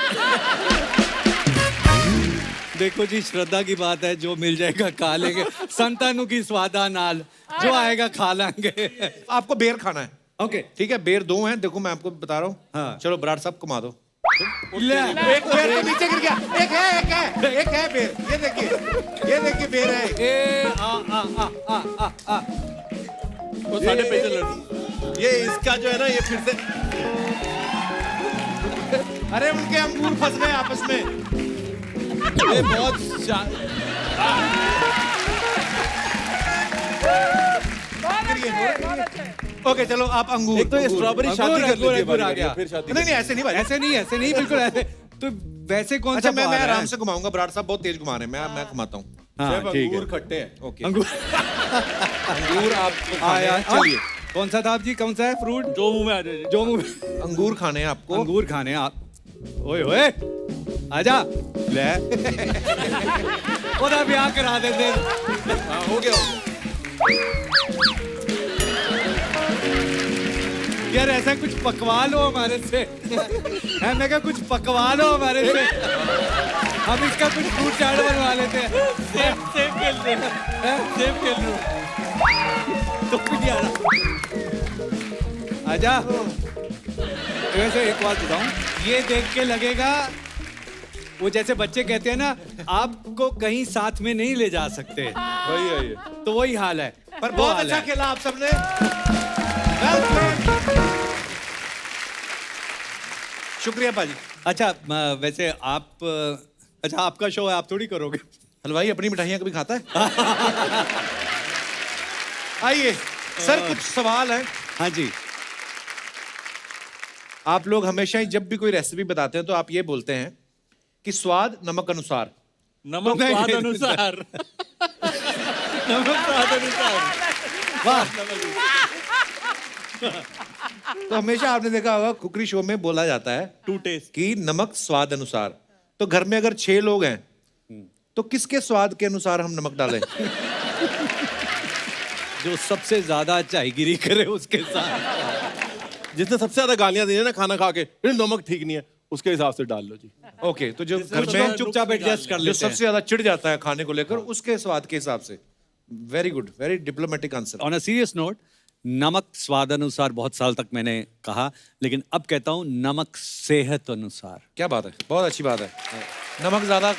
देखो जी, श्रद्धा की बात है, जो मिल जाएगा खा लेंगे। संतानु की स्वादा नाल, जो आएगा खा लेंगे। आपको बेर खाना है? ओके, ठीक है, बेर 2 हैं, देखो मैं आपको बता रहा हूँ। हाँ। चलो बराड़ साहब घुमा दो। ले। एक बेर तो नीचे गिर गया। एक है बेर, ये देखिए बेर है। ए, आ। वो साढ़े पैसे लड़। ये इसका जो है ना, ये फिर से अरे उनके अंगूर फंस गए आपस में। ये बहुत ओके, चलो आप अंगूर। एक तो ये स्ट्रॉबेरी शादी कर लेती है अंगूर आ बारी-बारी, गया। फिर शादी नहीं ऐसे नहीं भाई। ऐसे नहीं, बिल्कुल ऐसे। तो वैसे कौन अच्छा, सा मैं बाहर है? आराम से घुमाऊंगा, बराड़ साहब बहुत तेज घुमा रहे हैं, मैं घुमाता हूँ। हाँ, शेफ, ठीक है। अंगूर खट्टे हैं। ओके, अंगूर। अंगूर आपको खाने आया, हैं। चलिए, कौन सा था आप जी? कौन सा है फ्रूट? जो मुंह में आ जाए। जो मुंह में। अंगूर खाने हैं आपको। अंगूर खाने हैं आप। ओए ओए, आजा ले। ओदा ब्याह करा देते। हाँ, हो गया। यार ऐसा कुछ पकवा लो हमारे से। है मैं क्या कुछ पकवा लो हमारे से। हम इसका कुछ फ्रूट चाट बनवा लेते हैं। सेब खेल रहे हैं। सेब खेल रहे हो। तो भी नहीं आ रहा। आजा। वैसे एक बात बताऊं, ये देख के लगेगा वो जैसे बच्चे कहते हैं ना, आपको कहीं साथ में नहीं ले जा सकते। वही है ये। तो वही हाल है। पर वो बहुत हाल अच्छा है। खेला आप सबने। Well played. शुक्रिया पाजी। अच्छा वैसे आप अच्छा आपका शो है, आप थोड़ी करोगे। हलवाई अपनी मिठाइयाँ कभी खाता है? आइए सर, कुछ सवाल हैं। हाँ जी। आप लोग हमेशा ही जब भी कोई रेसिपी बताते हैं तो आप ये बोलते हैं कि स्वाद नमक अनुसार। नमक नहीं, स्वाद नहीं, अनुसार। नमक स्वाद अनुसार। वाह। तो हमेशा आपने देखा होगा कुकरी शो में बोला जाता है टू टेस्ट। कि नमक स्वाद अनुसार। तो घर में अगर 6 लोग हैं तो किसके स्वाद के अनुसार हम नमक डालें? जो सबसे ज्यादा चायगिरी करे उसके साथ। जिसने सबसे ज्यादा गालियां दी है ना खाना खा के, "ये नमक ठीक नहीं है", उसके हिसाब से डाल लो जी। ओके, तो जो घर कुछ में लोग चुपचाप एडजस्ट कर जो लेते सबसे हैं। ज्यादा चिढ़ जाता है खाने को लेकर, उसके स्वाद के हिसाब से। Very good, very diplomatic answer. On a serious note, नमक स्वाद अनुसार बहुत साल तक मैंने कहा, लेकिन अब कहता हूँ नमक सेहत अनुसार। क्या बात है, बहुत अच्छी बात है। नमक ज्यादा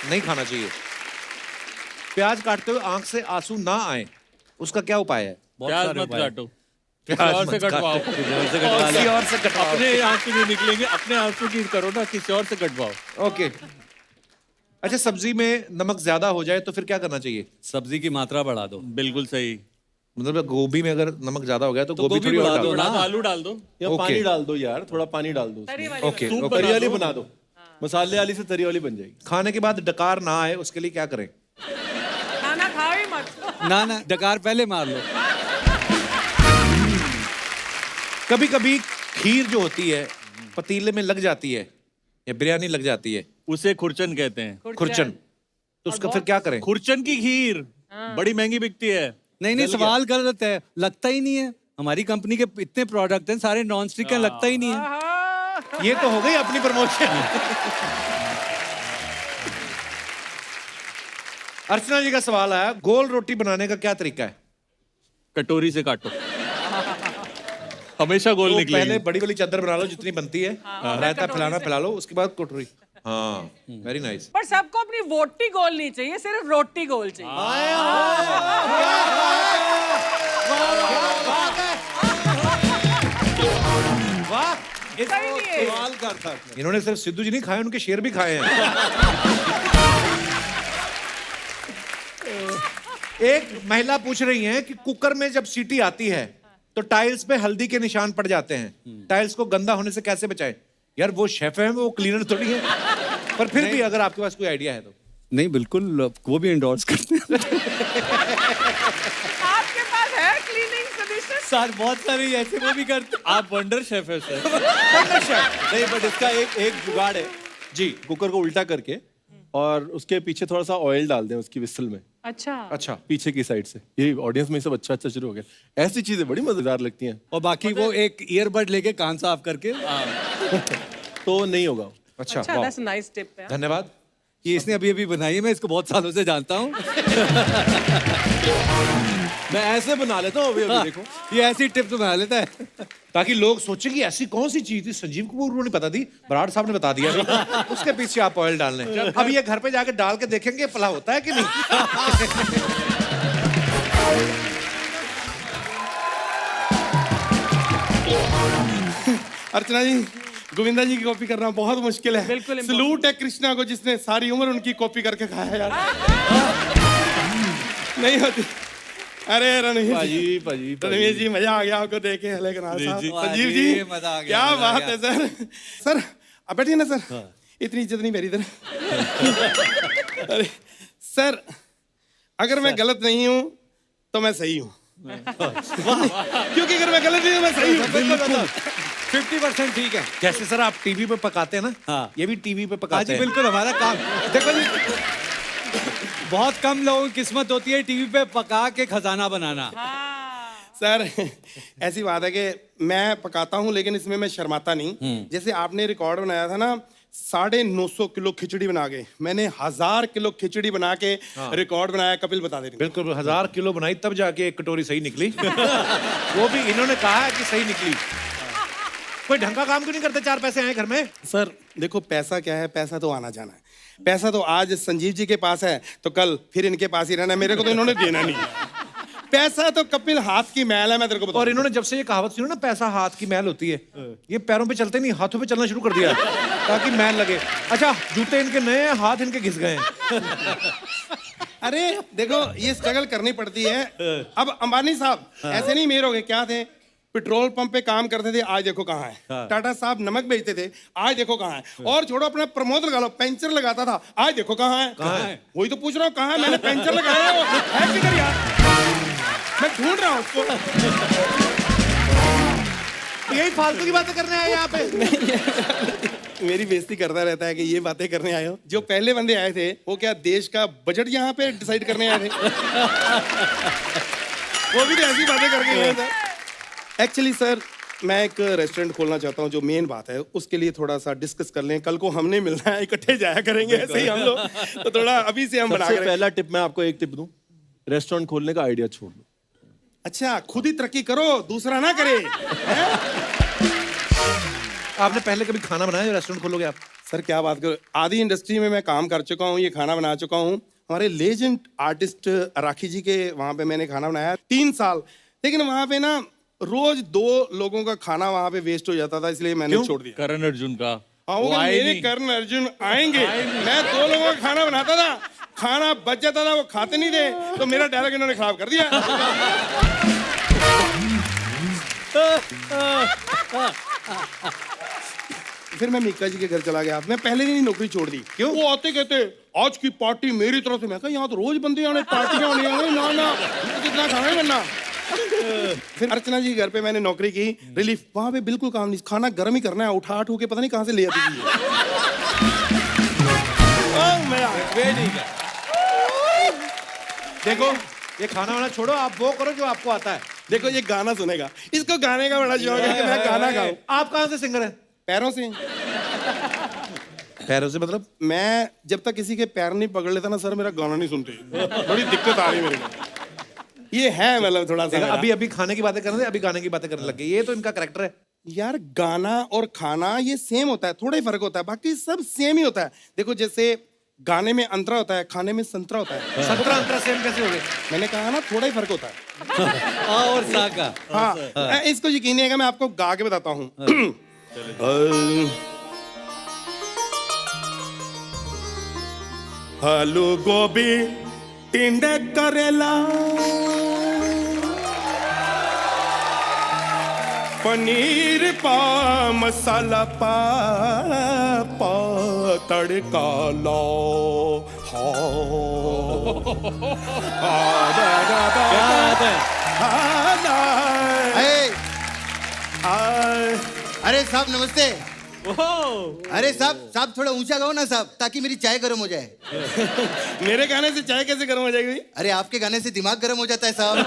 नहीं खाना चाहिए। प्याज काटते हुए आंख से आंसू ना आए, उसका क्या उपाय है? प्याज सारे मत उपाय। काटो, प्याज और से मत कटवाओ। काटो। किसी और से कटवाओ। अपने आंसू नहीं निकलेंगे, अपने आंसू की करो ना, किसी और से कटवाओ। ओके। अच्छा, सब्जी में नमक ज्यादा हो जाए तो फिर क्या करना चाहिए? सब्जी की मात्रा बढ़ा दो। बिल्कुल सही। मतलब गोभी में अगर नमक ज्यादा हो गया तो गोभी गोभी थोड़ी और बढ़ा डालो। दो ना। आलू डाल दो। या ओके। पानी डाल दो यार, थोड़ा पानी डाल दो उसमें। Okay, soup okay. तरी वाली दो। बना दो, मसाले वाली से तरी वाली बन जाएगी। खाने के बाद डकार ना आए उसके लिए क्या करें? खाना खाओ ही मत। ना ना, डकार पहले मार लो। कभी कभी खीर जो होती है पतीले में लग जाती है या बिरयानी लग जाती है, उसे खुरचन कहते हैं। खुरचन, तो उसका फिर क्या करें? खुरचन की खीर बड़ी महंगी बिकती है। नहीं नहीं, सवाल गलत है। लगता ही नहीं है। हमारी कंपनी के इतने प्रोडक्ट हैं, सारे नॉन स्टिक हैं, लगता ही नहीं है। ये तो हो गई अपनी प्रमोशन। अर्चना जी का सवाल आया, गोल रोटी बनाने का क्या तरीका है? कटोरी से काटो, हमेशा गोल तो निकलेगी। पहले बड़ी वाली चादर बना लो जितनी बनती है, रायता फैलाना फैला लो, उसके बाद कटोरी। हाँ, वेरी नाइस। पर सबको अपनी वोटी गोल नहीं चाहिए, सिर्फ रोटी गोल चाहिए। वाह, सही नहीं है। इन्होंने सिर्फ सिद्धू जी नहीं खाए, उनके शेर भी खाए हैं। एक महिला पूछ रही है कि कुकर में जब सीटी आती है तो टाइल्स पे हल्दी के निशान पड़ जाते हैं, टाइल्स को गंदा होने से कैसे बचाएं? यार वो शेफ है, वो क्लीनर थोड़ी है। पर फिर भी अगर आपके पास कोई आइडिया है तो। नहीं बिल्कुल, वो भी एंडोर्स करते हैं। आपके पास है क्लीनिंग सॉल्यूशन? सर बहुत सारे ऐसे वो भी करते। आप वंडर शेफ है सर। नहीं, बट इसका एक जुगाड़ है जी। कुकर को उल्टा करके और उसके पीछे थोड़ा सा ऑयल डाल दें उसकी विसल में, अच्छा अच्छा, पीछे की साइड से। ये ऑडियंस में सब अच्छा अच्छा शुरू हो गया। ऐसी चीजें बड़ी मजेदार लगती हैं। और बाकी वो एक ईयरबड लेके कान साफ करके। तो नहीं होगा। अच्छा, अच्छा, वाह, दैट्स नाइस टिप है। धन्यवाद। ये इसने अभी अभी बनाई है, मैं इसको बहुत सालों से जानता हूँ। मैं ऐसे बना लेता हूँ अभी अभी, देखो। ये ऐसी टिप तो बना लेता है। ताकि लोग सोचे कि ऐसी कौन सी चीज थी, संजीव कपूर को नहीं पता थी, बराड़ साहब ने बता दिया। उसके पीछे आप ऑयल डाल लें। अब ये घर पे जाके डाल के देखेंगे भला होता है कि नहीं। अर्चना जी, गोविंदा जी की कॉपी करना बहुत मुश्किल है। बिल्कुल सलूट है कृष्णा को जिसने सारी उम्र उनकी कॉपी करके खाया यार। नहीं होती। अरे रणवीर जी, रणवीर जी, मजा आ गया आपको देख के। लेकिन संजीव जी, मजा आ गया, क्या मजा आ बात गया। है सर। सर आप बैठिए ना सर, इतनी इज्जत नहीं मेरी इधर। अरे सर, अगर मैं गलत नहीं हूँ तो मैं सही हूँ। क्योंकि अगर मैं गलत नहीं हूँ मैं सही हूँ। 50% ठीक है। जैसे सर आप टीवी पे पकाते हैं ना, हाँ। ये भी टीवी पे हाँ पकाते जी हैं। बिल्कुल, हमारा काम। देखो जी, बहुत कम लोगों की किस्मत होती है टीवी पे पका के खजाना बनाना। सर ऐसी बात है कि मैं पकाता हूँ लेकिन इसमें मैं शर्माता नहीं। जैसे आपने रिकॉर्ड बनाया था ना 950 किलो खिचड़ी बना के, मैंने 1000 किलो खिचड़ी बना के रिकॉर्ड बनाया। कपिल बता दे। बिल्कुल 1000 किलो बनाई तब जाके एक कटोरी सही निकली। वो भी इन्होंने कहा है कि सही निकली। कोई ढंग का काम क्यों नहीं करते? 4 पैसे आए घर में। सर देखो पैसा क्या है, पैसा तो आना जाना है। पैसा तो आज संजीव जी के पास है तो कल फिर इनके पास ही रहना है। मेरे को तो इन्होंने देना नहीं है। पैसा तो कपिल हाथ की मैल है, मैं तेरे को बताऊं। और इन्होंने जब से ये कहावत सुनी ना पैसा हाथ की मैल होती है, ये पैरों पे चलते नहीं हाथों पे चलना शुरू कर दिया ताकि मैल लगे। अच्छा जूते इनके नए हैं, हाथ इनके घिस गए हैं। अरे देखो ये स्ट्रगल करनी पड़ती है। अब अंबानी साहब ऐसे नहीं मेर हो गए, क्या थे? पेट्रोल पंप पे काम करते थे, आज देखो कहाँ है। टाटा साहब नमक बेचते थे, आज देखो कहाँ है। और छोड़ो अपना प्रमोद लगा लो, पेंचर लगाता था, आज देखो कहाँ है। वही तो पूछ रहा हूँ, कहाँ है? मैंने पेंचर लगाया है किधर यार? मैं ढूंढ रहा हूँ उसको। यही फालतू की बातें करने आए यहाँ पे। मेरी बेइज्जती करता रहता है कि ये बातें करने आए हो। जो पहले बंदे आए थे वो क्या देश का बजट यहाँ पे डिसाइड करने आए थे? वो भी तो ऐसी बातें करके गए थे। एक्चुअली सर मैं एक रेस्टोरेंट खोलना चाहता हूँ। जो मेन बात है उसके लिए थोड़ा सा डिस्कस कर लें। कल को हमने मिलना है, इकट्ठे जाया करेंगे ऐसे ही हम लोग। तो थोड़ा अभी से हम बना सबसे करें। पहला टिप मैं आपको एक टिप दूं, रेस्टोरेंट खोलने का आइडिया छोड़ दो। अच्छा खुद ही तरक्की करो, दूसरा ना करे। आपने पहले कभी खाना बनाया जो रेस्टोरेंट खोलोगे आप? सर क्या बात करो, आदि इंडस्ट्री में मैं काम कर चुका हूँ, ये खाना बना चुका हूँ। हमारे लेजेंड आर्टिस्ट राखी जी के वहाँ पे मैंने खाना बनाया 3 साल। लेकिन वहाँ पे ना रोज 2 लोगों का खाना वहाँ पे वेस्ट हो जाता था, इसलिए मैंने छोड़ दिया। करण अर्जुन का हाँ, वो वो आए मेरे नहीं। कर्ण अर्जुन आएंगे। मैं 2 लोगों का खाना बनाता था, खाना बच जाता था, वो खाते नहीं थे, तो मेरा डायलॉग इन्होंने खराब कर दिया। फिर मैं मीका जी के घर चला गया। मैं पहले दिन ही नौकरी छोड़ दी। क्यों? वो आते कहते आज की पार्टी मेरी तरफ से। मैं कहा यहाँ तो रोज बंदे आने, पार्टियां होनी है। ना ना कितना खाना ही बनना। फिर अर्चना जी के घर पे मैंने नौकरी की, रिलीफ। वहां पे बिल्कुल काम नहीं, खाना गर्म ही करना है। उठा के पता नहीं कहाँ से ले आती थी। देखो ये खाना वाना छोड़ो, आप वो करो जो आपको आता है। देखो ये गाना सुनेगा, इसको गाने का बड़ा शौक है कि मैं गाना गाऊं। आप कहाँ से सिंगर है? पैरों से। पैरों से मतलब? मैं जब तक किसी के पैर नहीं पकड़ लेता ना सर, मेरा गाना नहीं सुनते। बड़ी दिक्कत आ रही है मेरे को। ये है मतलब थोड़ा सा अभी अभी खाने की बातें कर रहे थे, अभी गाने की बातें करने लग गए। ये तो इनका कैरेक्टर है यार। गाना और खाना ये सेम होता है, थोड़ा ही फर्क होता है, बाकी सब सेम ही होता है। देखो जैसे गाने में अंतरा होता है, खाने में संतरा होता है। संतरा अंतरा सेम कैसे हो गए? मैंने कहा ना थोड़ा ही फर्क होता है। आ और सा का। हाँ इसको यकीन नहीं है, मैं आपको गा के बताता हूँ। आलू गोभी टिंडे करेला पनीर पा मसाला पा तड़का लो। अरे साहब नमस्ते। अरे साहब थोड़ा ऊंचा गाओ ना साहब, ताकि मेरी चाय गर्म हो जाए। मेरे गाने से चाय कैसे गर्म हो जाएगी? अरे आपके गाने से दिमाग गर्म हो जाता है साहब।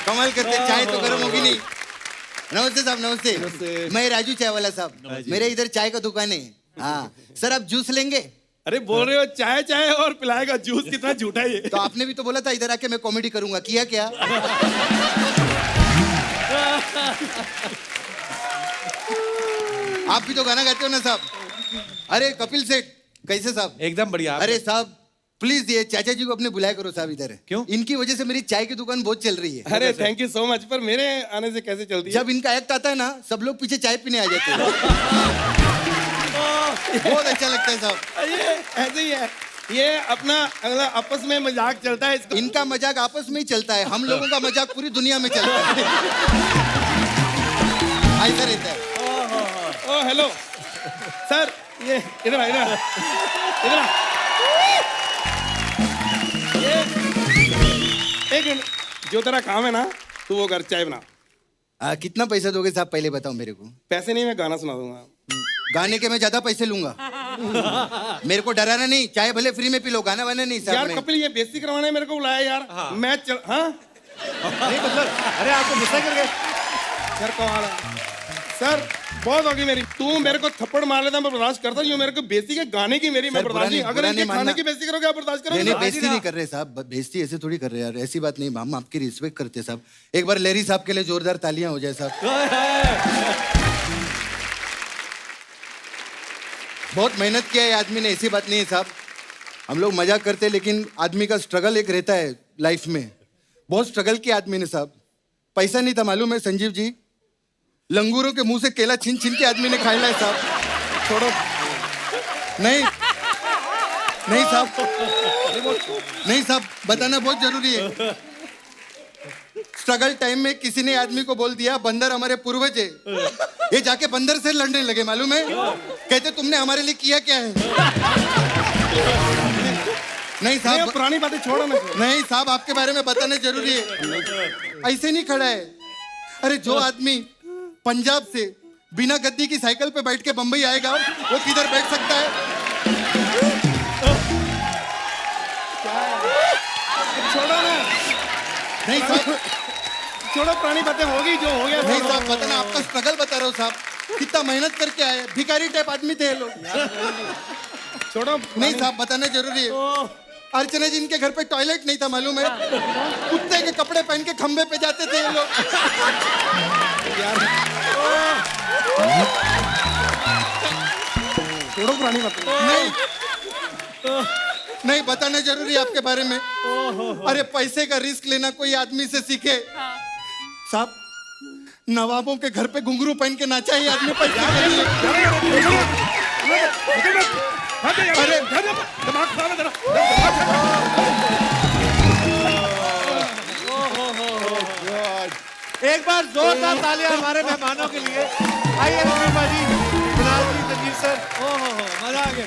कमाल करते, चाय तो गर्म होगी नहीं। नमस्ते साहब नमस्ते। मैं राजू चाय वाला साहब, मेरे इधर चाय का दुकान है। हाँ सर आप जूस लेंगे? अरे बोल रहे हो चाय चाय और पिलाएगा जूस, कितना झूठा है ये। तो आपने भी तो बोला था इधर आके मैं कॉमेडी करूंगा, किया क्या? आप भी तो गाना गाते हो ना साहब। अरे कपिल सेठ कैसे साहब? एकदम बढ़िया। अरे साहब प्लीज ये चाचा जी को अपने बुलाया करो साहब इधर। क्यों? इनकी वजह से मेरी चाय की दुकान बहुत चल रही है। अरे थैंक यू सो मच, पर मेरे आने से कैसे चलती है? जब इनका एक्ट आता है ना सब लोग पीछे चाय पीने आ जाते हैं। बहुत अच्छा लगता है साहब। ये ऐसे ही है, ये अपना मतलब आपस में मजाक चलता है इसका। इनका मजाक आपस में ही चलता है, हम लोगों का मजाक पूरी दुनिया में चलता है। ऐसा रहता है। ओ हेलो सर, ये इधर इधर इधर एक मिनट, जो तेरा काम है ना तू वो कर, चाय बना। कितना पैसा दोगे साहब पहले बताओ मेरे को। पैसे नहीं, मैं गाना सुना दूंगा। गाने के मैं ज्यादा पैसे लूंगा। मेरे को डराना नहीं, चाहे भले फ्री में पी लो, गाना वाना नहीं यार साहब। कपिल ये बेइज्जती करवाने मेरे को बुलाया यार। मैं चल हाँ नहीं मतलब अरे आपको गुस्सा कर गए। सर कमाल है सर, बहुत होगी मेरी। तू मेरे को थप्पड़ मार लेता मैं बर्दाश्त करता हूँ, मेरे को बेइज्जती के गाने की मेरी मैं सर, बर्दाश्त नहीं। बुरा अगर नहीं इनके खाने मानना। की बेइज्जती करोगे आप बर्दाश्त नहीं करोगे? बेइज्जती नहीं कर रहे साहब, बेइज्जती ऐसे थोड़ी कर रहे यार, ऐसी बात नहीं, हम आपकी रिस्पेक्ट करते साहब। एक बार लेरी साहब के लिए जोरदार तालियां हो जाए साहब। बहुत मेहनत किया है आदमी ने, ऐसी बात नहीं है साहब। हम लोग मजाक करते हैं लेकिन आदमी का स्ट्रगल एक रहता है लाइफ में। बहुत स्ट्रगल किया आदमी ने साहब। पैसा नहीं था मालूम है संजीव जी, लंगूरों के मुंह से केला छीन छीन के आदमी ने खाया है साहब। छोड़ो, नहीं नहीं साहब, नहीं साहब, बताना बहुत जरूरी है। स्ट्रगल टाइम में किसी ने आदमी को बोल दिया बंदर हमारे पूर्वज है, ये जाके बंदर से लड़ने लगे मालूम है। कहते तुमने हमारे लिए किया क्या है। नहीं नहीं, साहब, अब पुरानी बातें छोड़ो ना। नहीं साहब, आपके बारे में बताना जरूरी है। ऐसे नहीं खड़ा है। अरे जो आदमी पंजाब से बिना गद्दी की साइकिल पे बैठ के बंबई आएगा वो किधर बैठ सकता है। छोड़ो ना, नहीं साहब, छोड़ो पुरानी बातें, होगी जो हो गया। नहीं साहब, बताना, आपका स्ट्रगल बता रहा हूँ साहब, कितना मेहनत करके आए, भिखारी टाइप आदमी थे ये लोग। छोड़ो नहीं साहब, बताना जरूरी है। अर्चना जी इनके घर पे टॉयलेट नहीं था मालूम है, कुत्ते के कपड़े पहन के खंबे पे जाते थे ये लोग। छोड़ो पुरानी बातें। नहीं नहीं, बताना जरूरी है आपके बारे में। अरे पैसे का रिस्क लेना कोई आदमी से सीखे साहब। नवाबों के घर पे घुंघरू पहन के नाचा ही आदमी पैसे के लिए। अरे दिमाग खराब है तेरा। एक बार जोरदार तालियां हमारे मेहमानों के लिए। आइए रफीक भाजी, कुणाल जी, संजीव सर। मजा आ गया।